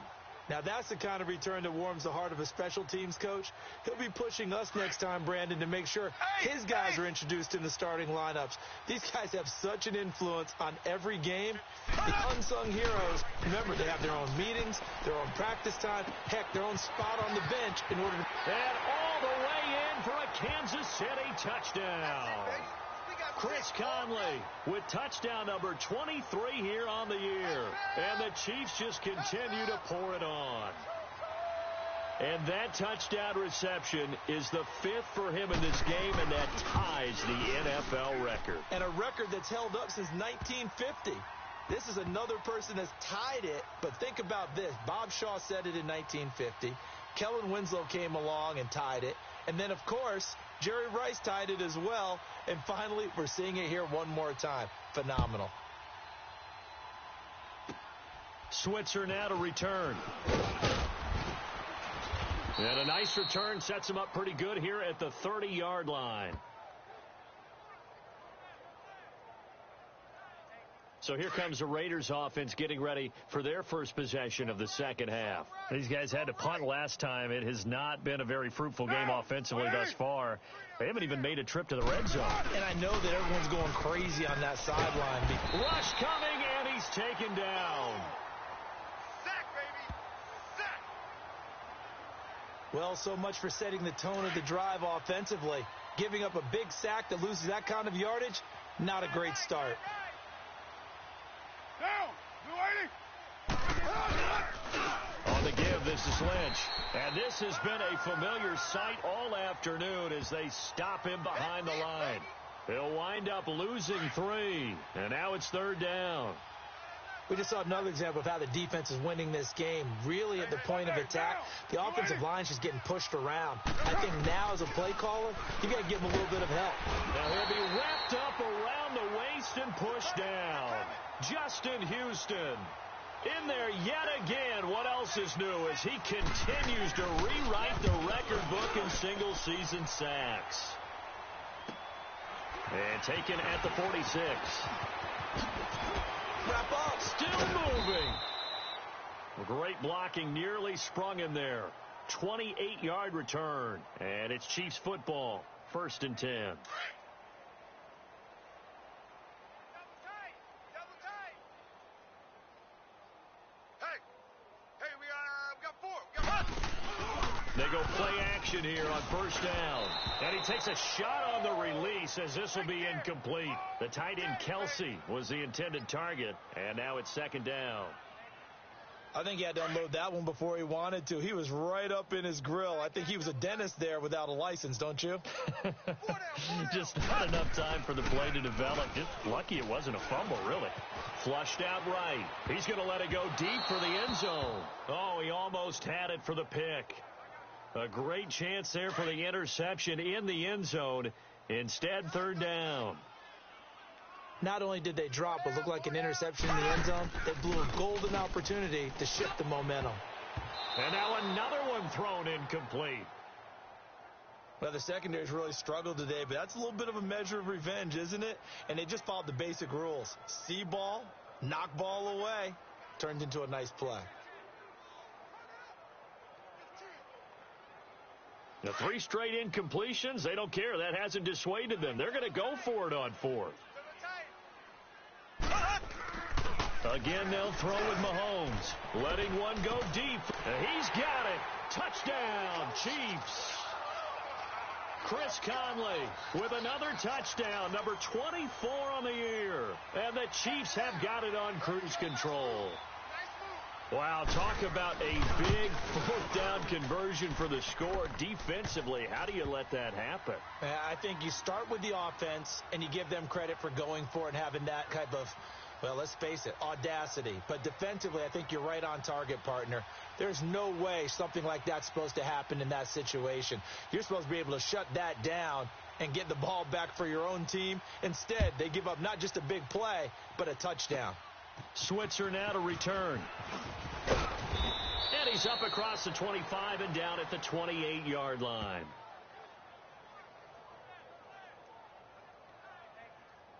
Speaker 3: Now, that's the kind of return that warms the heart of a special teams coach. He'll be pushing us next time, Brandon, to make sure his guys are introduced in the starting lineups. These guys have such an influence on every game. The unsung heroes, remember, they have their own meetings, their own practice time, heck, their own spot on the bench in order to...
Speaker 5: And all the way in for a Kansas City touchdown. Chris Conley with touchdown number 23 here on the year. And the Chiefs just continue to pour it on. And that touchdown reception is the 5th for him in this game, and that ties the NFL record.
Speaker 3: And a record that's held up since 1950. This is another person that's tied it, but think about this. Bob Shaw said it in 1950. Kellen Winslow came along and tied it. And then, of course, Jerry Rice tied it as well. And finally, we're seeing it here one more time. Phenomenal.
Speaker 5: Switzer now to return. And a nice return sets him up pretty good here at the 30-yard line. So here comes the Raiders offense getting ready for their first possession of the second half. These guys had to punt last time. It has not been a very fruitful game offensively thus far. They haven't even made a trip to the red zone.
Speaker 3: And I know that everyone's going crazy on that sideline.
Speaker 5: Rush coming, and he's taken down.
Speaker 4: Sack, baby. Sack.
Speaker 3: Well, so much for setting the tone of the drive offensively. Giving up a big sack that loses that kind of yardage, not a great start.
Speaker 2: On the give, this is Lynch. And this has been a familiar sight all afternoon as they stop him behind the line. He'll wind up losing 3, and now it's 3rd down.
Speaker 3: We just saw another example of how the defense is winning this game. Really at the point of attack, the offensive line's just getting pushed around. I think now as a play caller, you got to give him a little bit of help.
Speaker 2: Now he'll be wrapped up around the waist and pushed down. Justin Houston in there yet again. What else is new as he continues to rewrite the record book in single-season sacks. And taken at the 46.
Speaker 3: Wrap up.
Speaker 2: Still moving. Great blocking, nearly sprung him there. 28-yard return. And it's Chiefs football. 1st and 10. They go play action here on 1st down. And he takes a shot on the release as this will be incomplete. The tight end Kelsey was the intended target. And now it's 2nd down.
Speaker 3: I think he had to unload that one before he wanted to. He was right up in his grill. I think he was a dentist there without a license, don't you?
Speaker 2: Just not enough time for the play to develop. Just lucky it wasn't a fumble, really. Flushed out right. He's going to let it go deep for the end zone. Oh, he almost had it for the pick. A great chance there for the interception in the end zone. Instead, 3rd down.
Speaker 3: Not only did they drop what looked like an interception in the end zone, they blew a golden opportunity to shift the momentum.
Speaker 2: And now another one thrown incomplete.
Speaker 3: Well, the secondary's really struggled today, but that's a little bit of a measure of revenge, isn't it? And they just followed the basic rules. See ball, knock ball away, turned into a nice play.
Speaker 2: The 3 straight incompletions, they don't care. That hasn't dissuaded them. They're going to go for it on 4th. Again, they'll throw with Mahomes. Letting one go deep. He's got it. Touchdown, Chiefs. Chris Conley with another touchdown, number 24 on the year. And the Chiefs have got it on cruise control. Wow, talk about a big 4th down conversion for the score. Defensively, how do you let that happen?
Speaker 3: I think you start with the offense, and you give them credit for going for it and having that type of, well, let's face it, audacity. But defensively, I think you're right on target, partner. There's no way something like that's supposed to happen in that situation. You're supposed to be able to shut that down and get the ball back for your own team. Instead, they give up not just a big play, but a touchdown.
Speaker 2: Switzer now to return. And he's up across the 25 and down at the 28-yard line.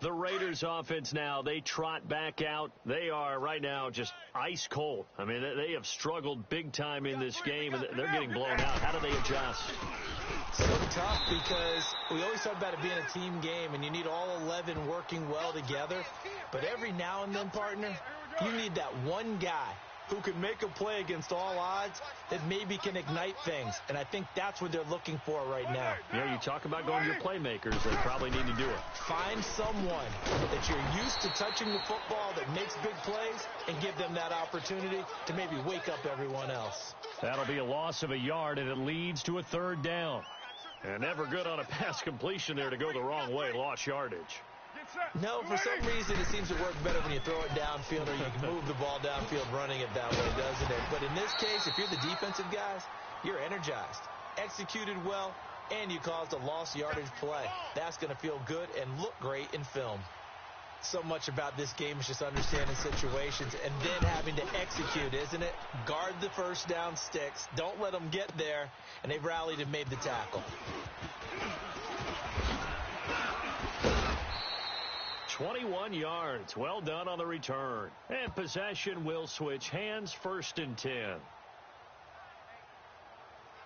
Speaker 2: The Raiders offense now, they trot back out. They are right now just ice cold. I mean, they have struggled big time in this game, and they're getting blown out. How do they adjust?
Speaker 3: So tough because we always talk about it being a team game, and you need all 11 working well together. But every now and then, partner, you need that one guy who can make a play against all odds that maybe can ignite things. And I think that's what they're looking for right now.
Speaker 2: Yeah, you talk about going to your playmakers. They probably need to do it.
Speaker 3: Find someone that you're used to touching the football that makes big plays and give them that opportunity to maybe wake up everyone else.
Speaker 2: That'll be a loss of a yard, and it leads to a 3rd down. And never good on a pass completion there to go the wrong way. Lost yardage.
Speaker 3: No, for some reason it seems to work better when you throw it downfield or you can move the ball downfield running it that way, doesn't it? But in this case, if you're the defensive guys, you're energized, executed well, and you caused a lost yardage play. That's going to feel good and look great in film. So much about this game is just understanding situations and then having to execute, isn't it? Guard the 1st down sticks. Don't let them get there. And they've rallied and made the tackle.
Speaker 2: 21 yards. Well done on the return. And possession will switch hands. 1st and 10.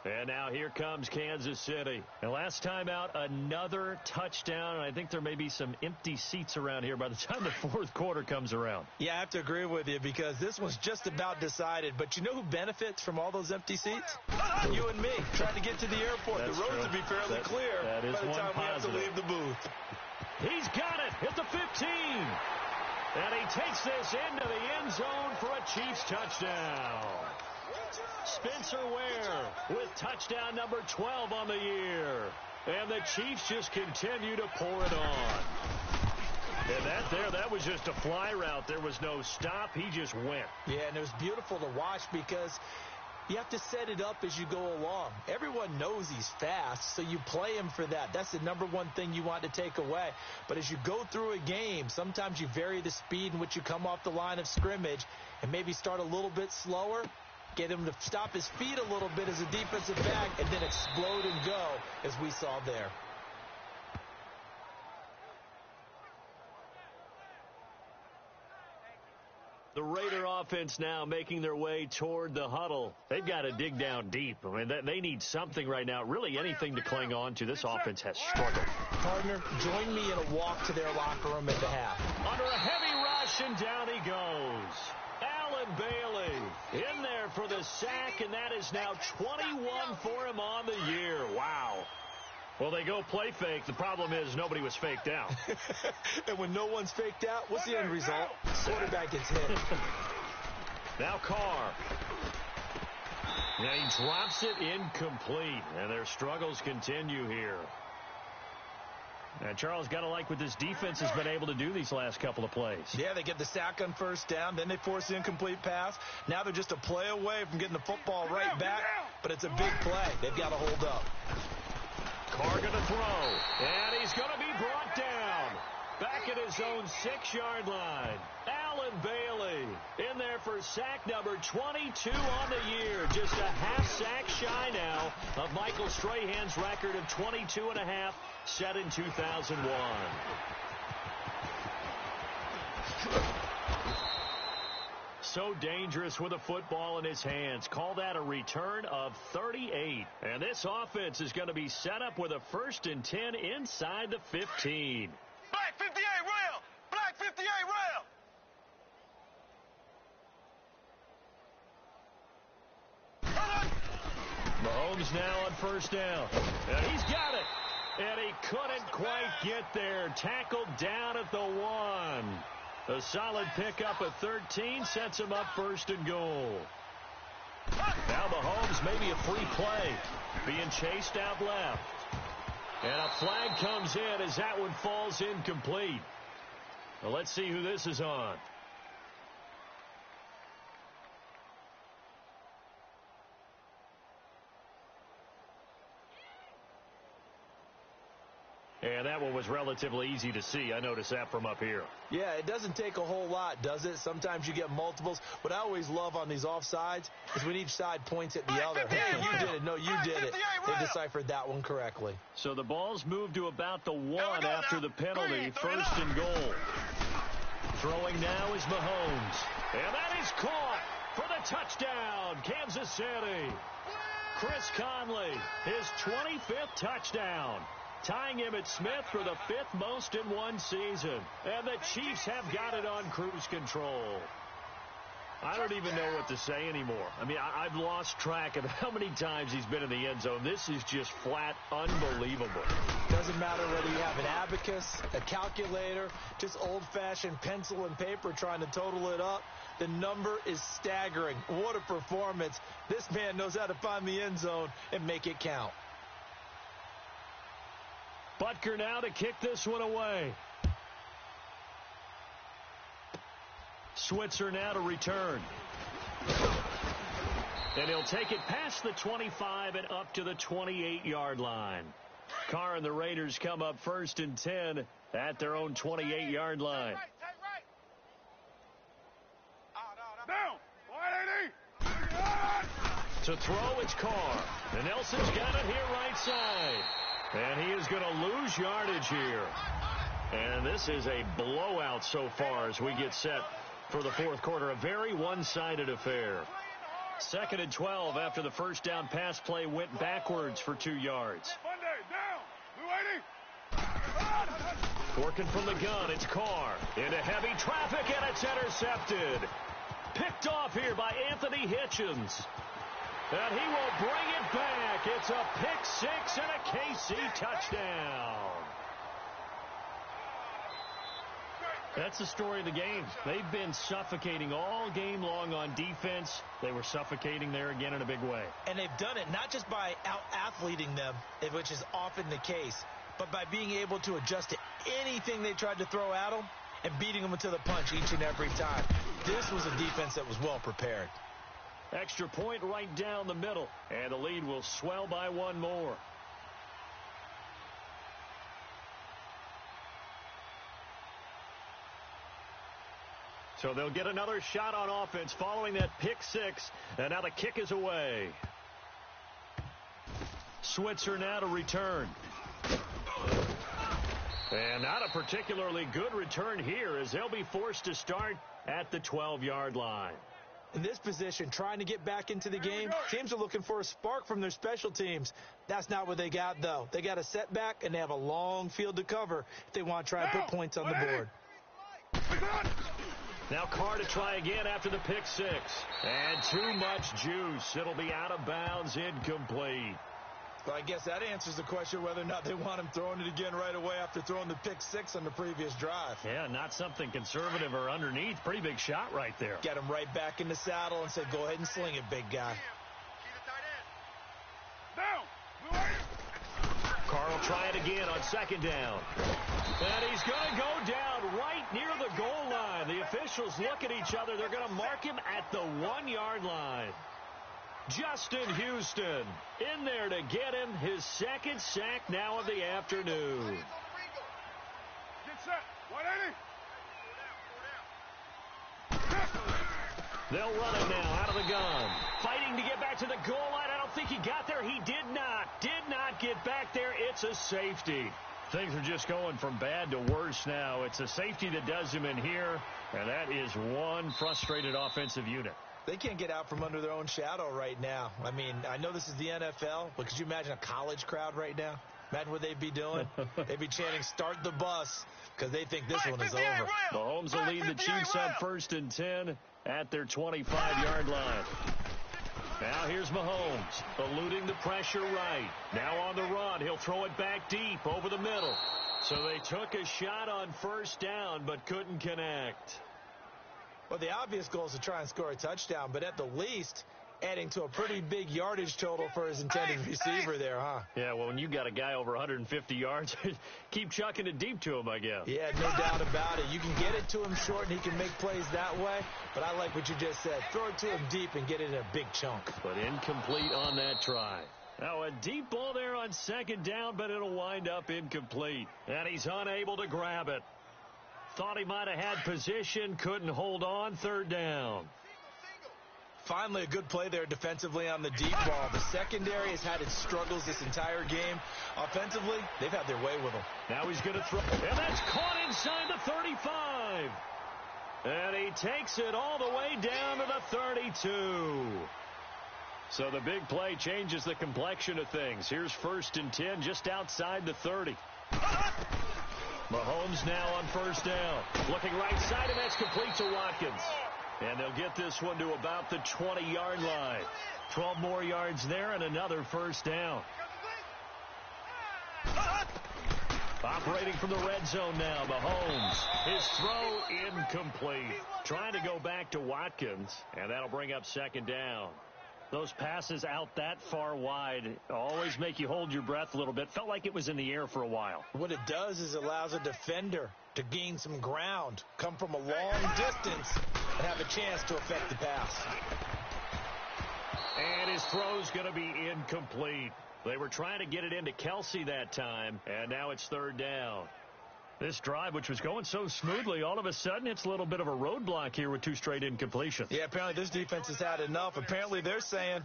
Speaker 2: And now here comes Kansas City. And last time out, another touchdown. And I think there may be some empty seats around here by the time the fourth quarter comes around.
Speaker 3: Yeah, I have to agree with you because this one's just about decided. But you know who benefits from all those empty seats? You and me, trying to get to the airport.
Speaker 2: That's
Speaker 3: the roads
Speaker 2: true.
Speaker 3: will be fairly clear
Speaker 2: that is
Speaker 3: by the
Speaker 2: one
Speaker 3: time we have to
Speaker 2: positive.
Speaker 3: leave the booth.
Speaker 2: He's got it at the 15. And he takes this into the end zone for a Chiefs touchdown. Spencer Ware with touchdown number 12 on the year. And the Chiefs just continue to pour it on. And that was just a fly route. There was no stop. He just went.
Speaker 3: Yeah, and it was beautiful to watch because you have to set it up as you go along. Everyone knows he's fast, so you play him for that. That's the number one thing you want to take away. But as you go through a game, sometimes you vary the speed in which you come off the line of scrimmage and maybe start a little bit slower, get him to stop his feet a little bit as a defensive back, and then explode and go, as we saw there.
Speaker 2: The Raider offense now making their way toward the huddle. They've got to dig down deep. I mean, they need something right now, really anything to cling on to. This offense has struggled.
Speaker 3: Partner, join me in a walk to their locker room at the half.
Speaker 2: Under a heavy rush, and down he goes. Allen Bailey in there for the sack, and that is now 21 for him on the year. Wow. Well, they go play fake. The problem is nobody was faked out.
Speaker 3: And when no one's faked out, what's the end result? Quarterback gets hit.
Speaker 2: Now Carr. Now he drops it incomplete, and their struggles continue here. Now, Charles, got to like what this defense has been able to do these last couple of plays.
Speaker 3: Yeah, they get the sack on first down, then they force the incomplete pass. Now they're just a play away from getting the football right back, but it's a big play. They've got to hold up.
Speaker 2: Carr going to throw, and he's going to be brought down. Back at his own 6-yard line. Allen Bailey in there for sack number 22 on the year. Just a half sack shy now of Michael Strahan's record of 22.5 set in 2001. So dangerous with a football in his hands. Call that a return of 38. And this offense is going to be set up with a 1st and 10 inside the 15.
Speaker 4: Black 58 rail! Black 58 rail!
Speaker 2: Mahomes now on first down. And he's got it. And he couldn't quite get there. Tackled down at the 1. A solid pickup at 13 sets him up 1st and goal. Now Mahomes maybe a free play. Being chased out left. And a flag comes in as that one falls incomplete. Well, let's see who this is on. And that one was relatively easy to see. I noticed that from up here.
Speaker 3: Yeah, it doesn't take a whole lot, does it? Sometimes you get multiples. What I always love on these offsides is when each side points at the other. Hey, you did it. No, you did it. They deciphered that one correctly.
Speaker 2: So the ball's moved to about the 1 after the penalty. 1st and goal. Throwing now is Mahomes. And that is caught for the touchdown, Kansas City. Chris Conley, his 25th touchdown. Tying him at Smith for the 5th most in one season. And the Chiefs have got it on cruise control. I don't even know what to say anymore. I mean, I've lost track of how many times he's been in the end zone. This is just flat unbelievable.
Speaker 3: Doesn't matter whether you have an abacus, a calculator, just old-fashioned pencil and paper trying to total it up. The number is staggering. What a performance. This man knows how to find the end zone and make it count.
Speaker 2: Butker now to kick this one away. Switzer now to return. And he'll take it past the 25 and up to the 28-yard line. Carr and the Raiders come up 1st and 10 at their own 28-yard line.
Speaker 4: Down! 180!
Speaker 2: To throw, it's Carr. And Nelson's got it here right side. And he is going to lose yardage here. And this is a blowout so far as we get set for the fourth quarter. A very one-sided affair. 2nd and 12 after the first down pass play went backwards for 2 yards. Working from the gun, it's Carr. Into heavy traffic, and it's intercepted. Picked off here by Anthony Hitchens. And he will bring it back. It's a pick six and a KC touchdown. That's the story of the game. They've been suffocating all game long on defense. They were suffocating there again in a big way.
Speaker 3: And they've done it not just by out-athleting them, which is often the case, but by being able to adjust to anything they tried to throw at them and beating them to the punch each and every time. This was a defense that was well prepared.
Speaker 2: Extra point right down the middle, and the lead will swell by one more. So they'll get another shot on offense following that pick six, and now the kick is away. Switzer now to return. And not a particularly good return here, as they'll be forced to start at the 12-yard line.
Speaker 3: In this position, trying to get back into the game, teams are looking for a spark from their special teams. That's not what they got, though. They got a setback, and they have a long field to cover if they want to try and put points on the board.
Speaker 2: Now Carr to try again after the pick six. And too much juice. It'll be out of bounds, incomplete.
Speaker 3: Well, I guess that answers the question whether or not they want him throwing it again right away after throwing the pick six on the previous drive.
Speaker 2: Yeah, not something conservative or underneath. Pretty big shot right there.
Speaker 3: Get him right back in the saddle and said, go ahead and sling it, big guy.
Speaker 2: Carr will try it again on 2nd down. And he's going to go down right near the goal line. The officials look at each other. They're going to mark him at the 1-yard line. Justin Houston in there to get him his 2nd sack now of the afternoon.
Speaker 4: Get set. 180.
Speaker 2: They'll run it now out of the gun. Fighting to get back to the goal line. I don't think he got there. He did not. Did not get back there. It's a safety. Things are just going from bad to worse now. It's a safety that does him in here, and that is one frustrated offensive unit.
Speaker 3: They can't get out from under their own shadow right now. I mean, I know this is the NFL, but could you imagine a college crowd right now? Imagine what they'd be doing. They'd be chanting, start the bus, because they think this one is over.
Speaker 2: Mahomes will lead the Chiefs on 1st and 10 at their 25-yard line. Now here's Mahomes, eluding the pressure right. Now on the run, he'll throw it back deep over the middle. So they took a shot on 1st down, but couldn't connect.
Speaker 3: Well, the obvious goal is to try and score a touchdown, but at the least, adding to a pretty big yardage total for his intended receiver there, huh?
Speaker 2: Yeah, well, when you got a guy over 150 yards, keep chucking it deep to him, I guess.
Speaker 3: Yeah, no doubt about it. You can get it to him short, and he can make plays that way, but I like what you just said. Throw it to him deep and get it in a big chunk.
Speaker 2: But incomplete on that try. Now a deep ball there on 2nd down, but it'll wind up incomplete. And he's unable to grab it. Thought he might have had position, couldn't hold on. 3rd down.
Speaker 3: Finally, a good play there defensively on the deep ball. The secondary has had its struggles this entire game. Offensively, they've had their way with him.
Speaker 2: Now he's going to throw. And that's caught inside the 35. And he takes it all the way down to the 32. So the big play changes the complexion of things. Here's 1st and 10 just outside the 30. Mahomes now on 1st down. Looking right side, and that's complete to Watkins. And they'll get this one to about the 20-yard line. 12 more yards there and another 1st down. Operating from the red zone now, Mahomes. His throw incomplete. Trying to go back to Watkins, and that'll bring up 2nd down. Those passes out that far wide always make you hold your breath a little bit. Felt like it was in the air for a while.
Speaker 3: What it does is it allows a defender to gain some ground, come from a long distance, and have a chance to affect the pass.
Speaker 2: And his throw's going to be incomplete. They were trying to get it into Kelsey that time, and now it's 3rd down. This drive, which was going so smoothly, all of a sudden it's a little bit of a roadblock here with 2 straight incompletions.
Speaker 3: Yeah, apparently this defense has had enough. Apparently they're saying,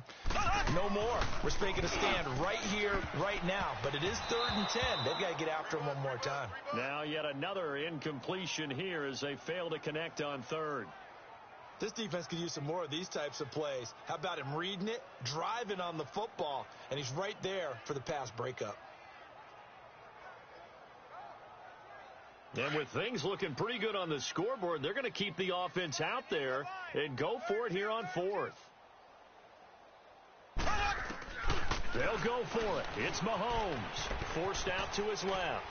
Speaker 3: no more. We're making a stand right here, right now. But it is 3rd and 10. They've got to get after him one more time.
Speaker 2: Now yet another incompletion here as they fail to connect on 3rd.
Speaker 3: This defense could use some more of these types of plays. How about him reading it, driving on the football, and he's right there for the pass breakup.
Speaker 5: And with things looking pretty good on the scoreboard, they're going to keep the offense out there and go for it here on fourth. They'll go for it. It's Mahomes, forced out to his left.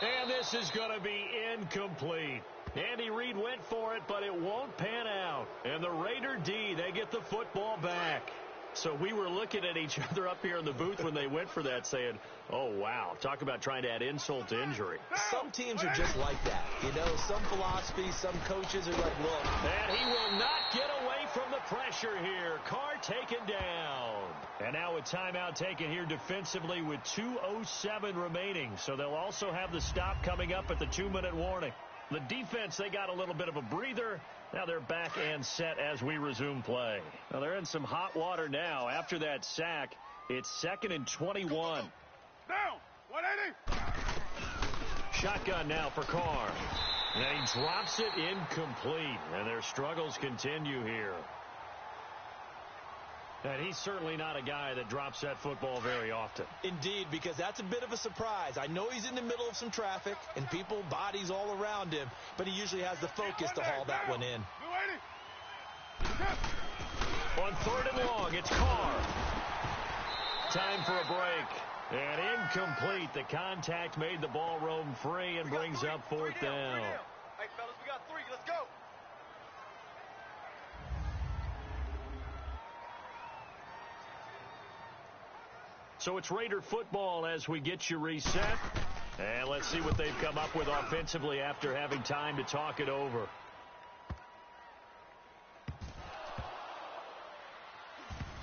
Speaker 5: And this is going to be incomplete. Andy Reid went for it, but it won't pan out. And the Raider D, they get the football back. So we were looking at each other up here in the booth when they went for that saying, oh, wow, talk about trying to add insult to injury.
Speaker 3: Some teams are just like that. You know, some philosophies, some coaches are like, look.
Speaker 5: And he will not get away from the pressure here. Carr taken down. And now a timeout taken here defensively with 2:07 remaining. So they'll also have the stop coming up at the 2-minute warning. The defense, they got a little bit of a breather. Now they're back and set as we resume play. Well, they're in some hot water now. After that sack, it's 2nd and 21.
Speaker 4: Down, 180.
Speaker 5: Shotgun now for Carr. And he drops it incomplete. And their struggles continue here. And he's certainly not a guy that drops that football very often.
Speaker 3: Indeed, because that's a bit of a surprise. I know he's in the middle of some traffic and people, bodies all around him, but he usually has the focus to haul that one in.
Speaker 5: On 3rd and long, it's Carr. Time for a break. And incomplete. The contact made the ball roam free and brings up 4th down.
Speaker 4: Hey, fellas, we got 3. Let's go.
Speaker 5: So it's Raider football as we get you reset. And let's see what they've come up with offensively after having time to talk it over.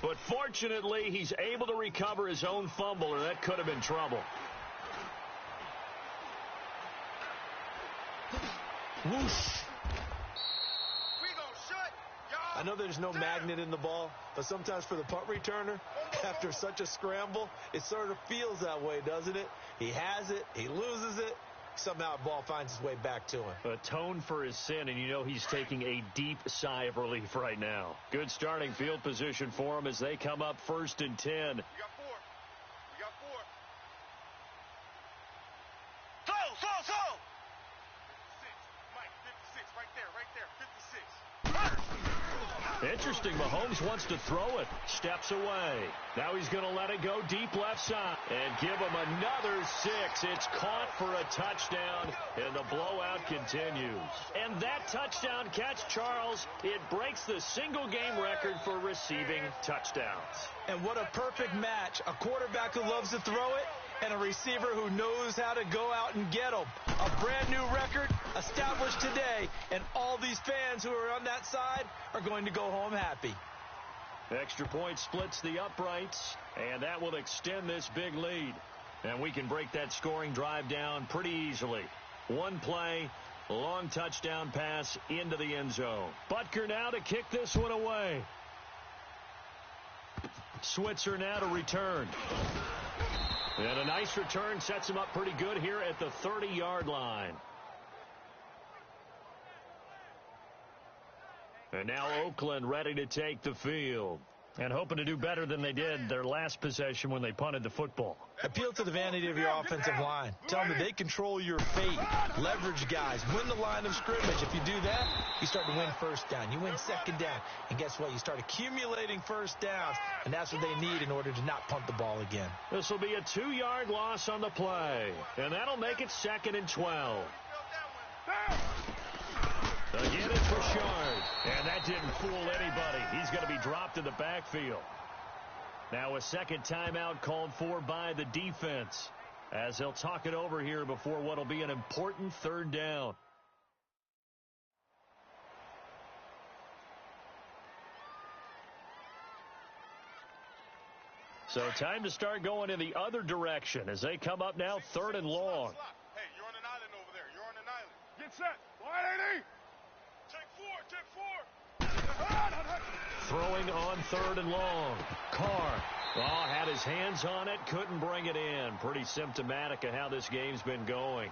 Speaker 5: But fortunately, he's able to recover his own fumble, or that could have been trouble.
Speaker 3: Whoosh. I know there's no magnet in the ball, but sometimes for the punt returner, after such a scramble, it sort of feels that way, doesn't it? He has it, he loses it, somehow the ball finds its way back to him.
Speaker 5: Atone for his sin, and you know he's taking a deep sigh of relief right now. Good starting field position for him as they come up 1st and 10.
Speaker 4: We got 4. We got 4. Slow. 56. Mike, 56. Right there. 56.
Speaker 5: Interesting. Mahomes wants to throw it. Steps away. Now he's going to let it go deep left side. And give him another 6. It's caught for a touchdown. And the blowout continues. And that touchdown catch, Charles, it breaks the single-game record for receiving touchdowns.
Speaker 3: And what a perfect match. A quarterback who loves to throw it and a receiver who knows how to go out and get them. A brand new record established today, and all these fans who are on that side are going to go home happy.
Speaker 5: Extra point splits the uprights, and that will extend this big lead. And we can break that scoring drive down pretty easily. One play, long touchdown pass into the end zone. Butker now to kick this one away. Switzer now to return. And a nice return sets him up pretty good here at the 30-yard line. And now Oakland ready to take the field. And hoping to do better than they did their last possession when they punted the football.
Speaker 3: Appeal to the vanity of your offensive line. Tell them that they control your fate. Leverage guys. Win the line of scrimmage. If you do that, you start to win 1st down. You win 2nd down. And guess what? You start accumulating 1st downs. And that's what they need in order to not punt the ball again.
Speaker 5: This will be a 2-yard loss on the play. And that'll make it 2nd and 12. Again, it's Richard. And that didn't fool anybody. He's going to be dropped in the backfield. Now a second timeout called for by the defense, as they'll talk it over here before what will be an important 3rd down. So time to start going in the other direction as they come up now 3rd and long.
Speaker 4: Hey, you're on an island over there. You're on an island. Get set. 180. Take 4.
Speaker 5: Throwing on 3rd and long. Carr. Had his hands on it. Couldn't bring it in. Pretty symptomatic of how this game's been going.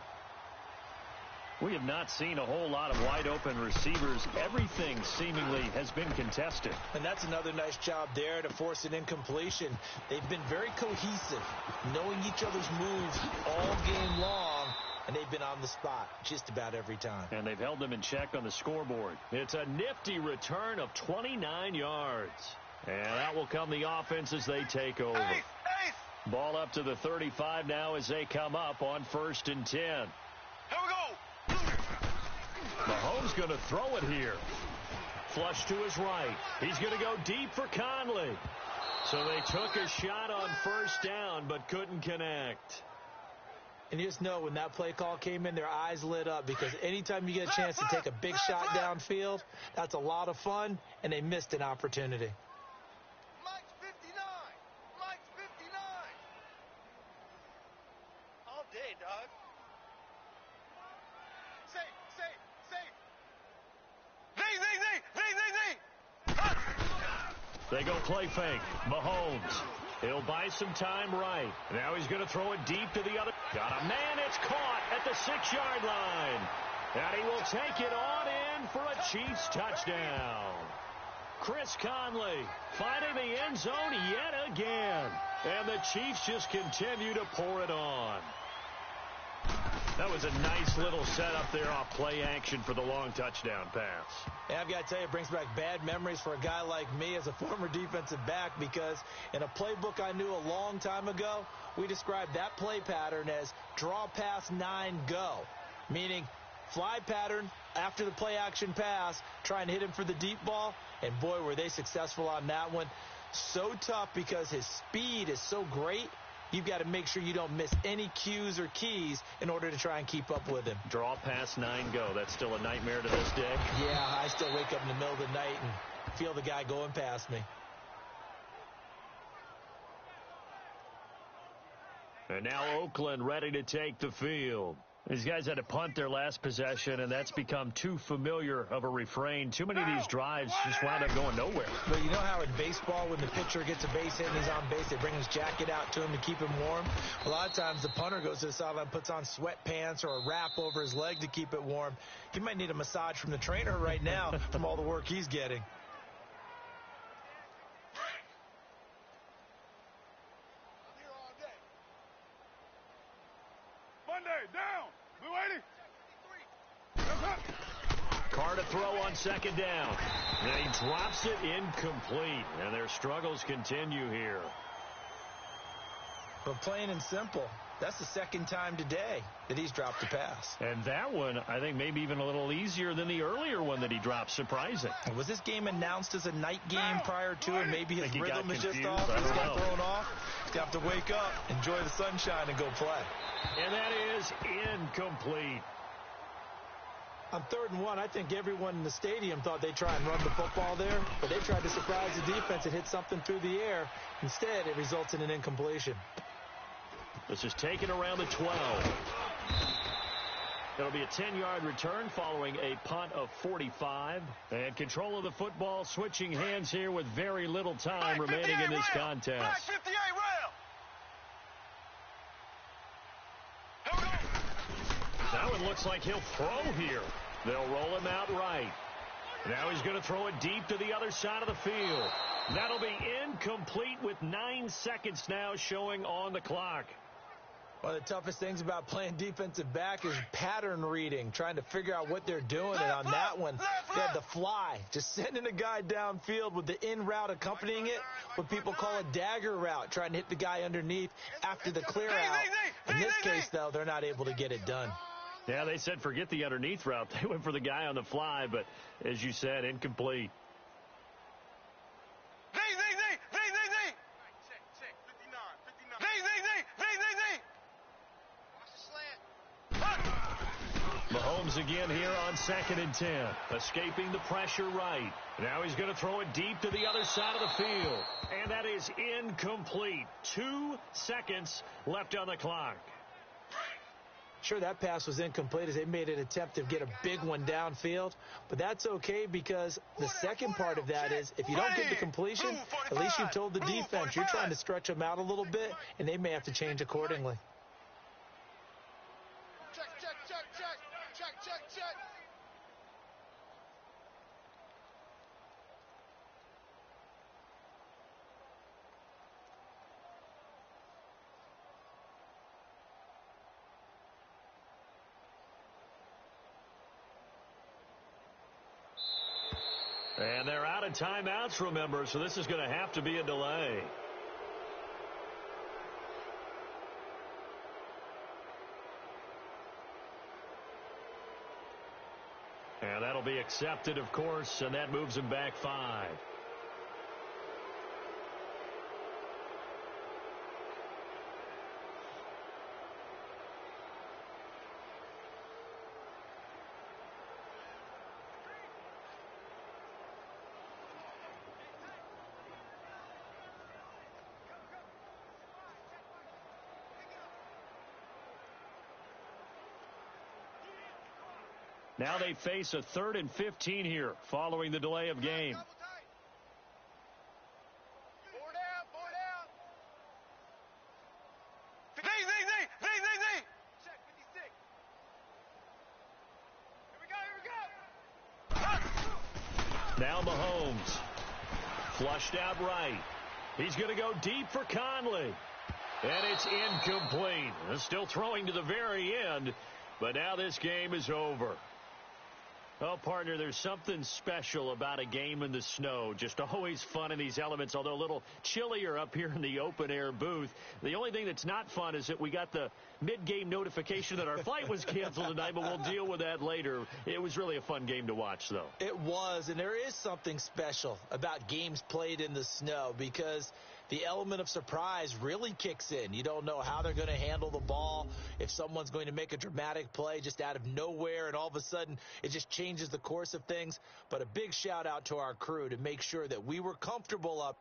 Speaker 5: We have not seen a whole lot of wide-open receivers. Everything seemingly has been contested.
Speaker 3: And that's another nice job there to force an incompletion. They've been very cohesive, knowing each other's moves all game long, and they've been on the spot just about every time.
Speaker 5: And they've held them in check on the scoreboard. It's a nifty return of 29 yards. And out will come the offense as they take over. Ball up to the 35 now as they come up on 1st and 10.
Speaker 4: Here we go.
Speaker 5: Mahomes going to throw it here. Flush to his right. He's going to go deep for Conley. So they took a shot on 1st down but couldn't connect.
Speaker 3: And you just know when that play call came in, their eyes lit up, because anytime you get a chance to take a big shot downfield, that's a lot of fun, and they missed an opportunity.
Speaker 4: Mike's 59. Mike's 59. All day, dog.
Speaker 5: They go play fake. Mahomes. He'll buy some time right. Now he's going to throw it deep to the other. Got a man. It's caught at the 6-yard line. And he will take it on in for a Chiefs touchdown. Chris Conley finding the end zone yet again. And the Chiefs just continue to pour it on. That was a nice little setup there off play action for the long touchdown pass.
Speaker 3: Yeah, I've got to tell you, it brings back bad memories for a guy like me as a former defensive back, because in a playbook I knew a long time ago, we described that play pattern as draw pass 9 go, meaning fly pattern after the play action pass, try and hit him for the deep ball, and boy, were they successful on that one. So tough because his speed is so great. You've got to make sure you don't miss any cues or keys in order to try and keep up with him.
Speaker 5: Draw pass 9 go. That's still a nightmare to this day.
Speaker 3: Yeah, I still wake up in the middle of the night and feel the guy going past me.
Speaker 5: And now Oakland ready to take the field. These guys had to punt their last possession, and that's become too familiar of a refrain. Too many of these drives just wound up going nowhere.
Speaker 3: But you know how in baseball, when the pitcher gets a base hit and he's on base, they bring his jacket out to him to keep him warm? A lot of times the punter goes to the sideline, puts on sweatpants or a wrap over his leg to keep it warm. He might need a massage from the trainer right now from all the work he's getting.
Speaker 4: Down. Blue 80.
Speaker 5: Carr to throw on 2nd down. And he drops it incomplete. And their struggles continue here.
Speaker 3: But plain and simple, that's the 2nd time today that he's dropped a pass.
Speaker 5: And that one, I think, maybe even a little easier than the earlier one that he dropped. Surprising.
Speaker 3: Was this game announced as a night game prior to it? Maybe his rhythm is just off.
Speaker 5: He's
Speaker 3: got thrown off. He's got to wake up, enjoy the sunshine, and go play.
Speaker 5: And that is incomplete.
Speaker 3: On 3rd and 1, I think everyone in the stadium thought they'd try and run the football there, but they tried to surprise the defense and hit something through the air. Instead, it results in an incompletion.
Speaker 5: This is taken around the 12. It'll be a 10-yard return following a punt of 45. And control of the football switching hands here with very little time remaining in this contest.
Speaker 4: 58
Speaker 5: That one looks like he'll throw here. They'll roll him out right. Now he's going to throw it deep to the other side of the field. That'll be incomplete with 9 seconds now showing on the clock.
Speaker 3: One of the toughest things about playing defensive back is pattern reading, trying to figure out what they're doing. And on that one, they had the fly, just sending a guy downfield with the in route accompanying it, what people call a dagger route, trying to hit the guy underneath after the clear out. In this case, though, they're not able to get it done.
Speaker 5: Yeah, they said forget the underneath route. They went for the guy on the fly, but as you said, incomplete. Mahomes again here on 2nd and 10. Escaping the pressure right. Now he's going to throw it deep to the other side of the field. And that is incomplete. 2 seconds left on the clock.
Speaker 3: Sure, that pass was incomplete as they made an attempt to get a big one downfield. But that's okay, because the second part of that is if you don't get the completion, at least you've told the defense you're trying to stretch them out a little bit, and they may have to change accordingly.
Speaker 4: Check.
Speaker 2: And they're out of timeouts, remember, so this is going to have to be a delay. And that'll be accepted, of course, and that moves him back 5. Now they face a 3rd and 15 here following the delay of game.
Speaker 4: 4 down, 4 down. Z. Check 56. Here we go.
Speaker 2: Now Mahomes. Flushed out right. He's going to go deep for Conley. And it's incomplete. Still throwing to the very end, but now this game is over. Oh, partner, there's something special about a game in the snow. Just always fun in these elements, although a little chillier up here in the open-air booth. The only thing that's not fun is that we got the mid-game notification that our flight was canceled tonight, but we'll deal with that later. It was really a fun game to watch, though.
Speaker 3: It was, and there is something special about games played in the snow because the element of surprise really kicks in. You don't know how they're going to handle the ball, if someone's going to make a dramatic play just out of nowhere, and all of a sudden it just changes the course of things. But a big shout out to our crew to make sure that we were comfortable up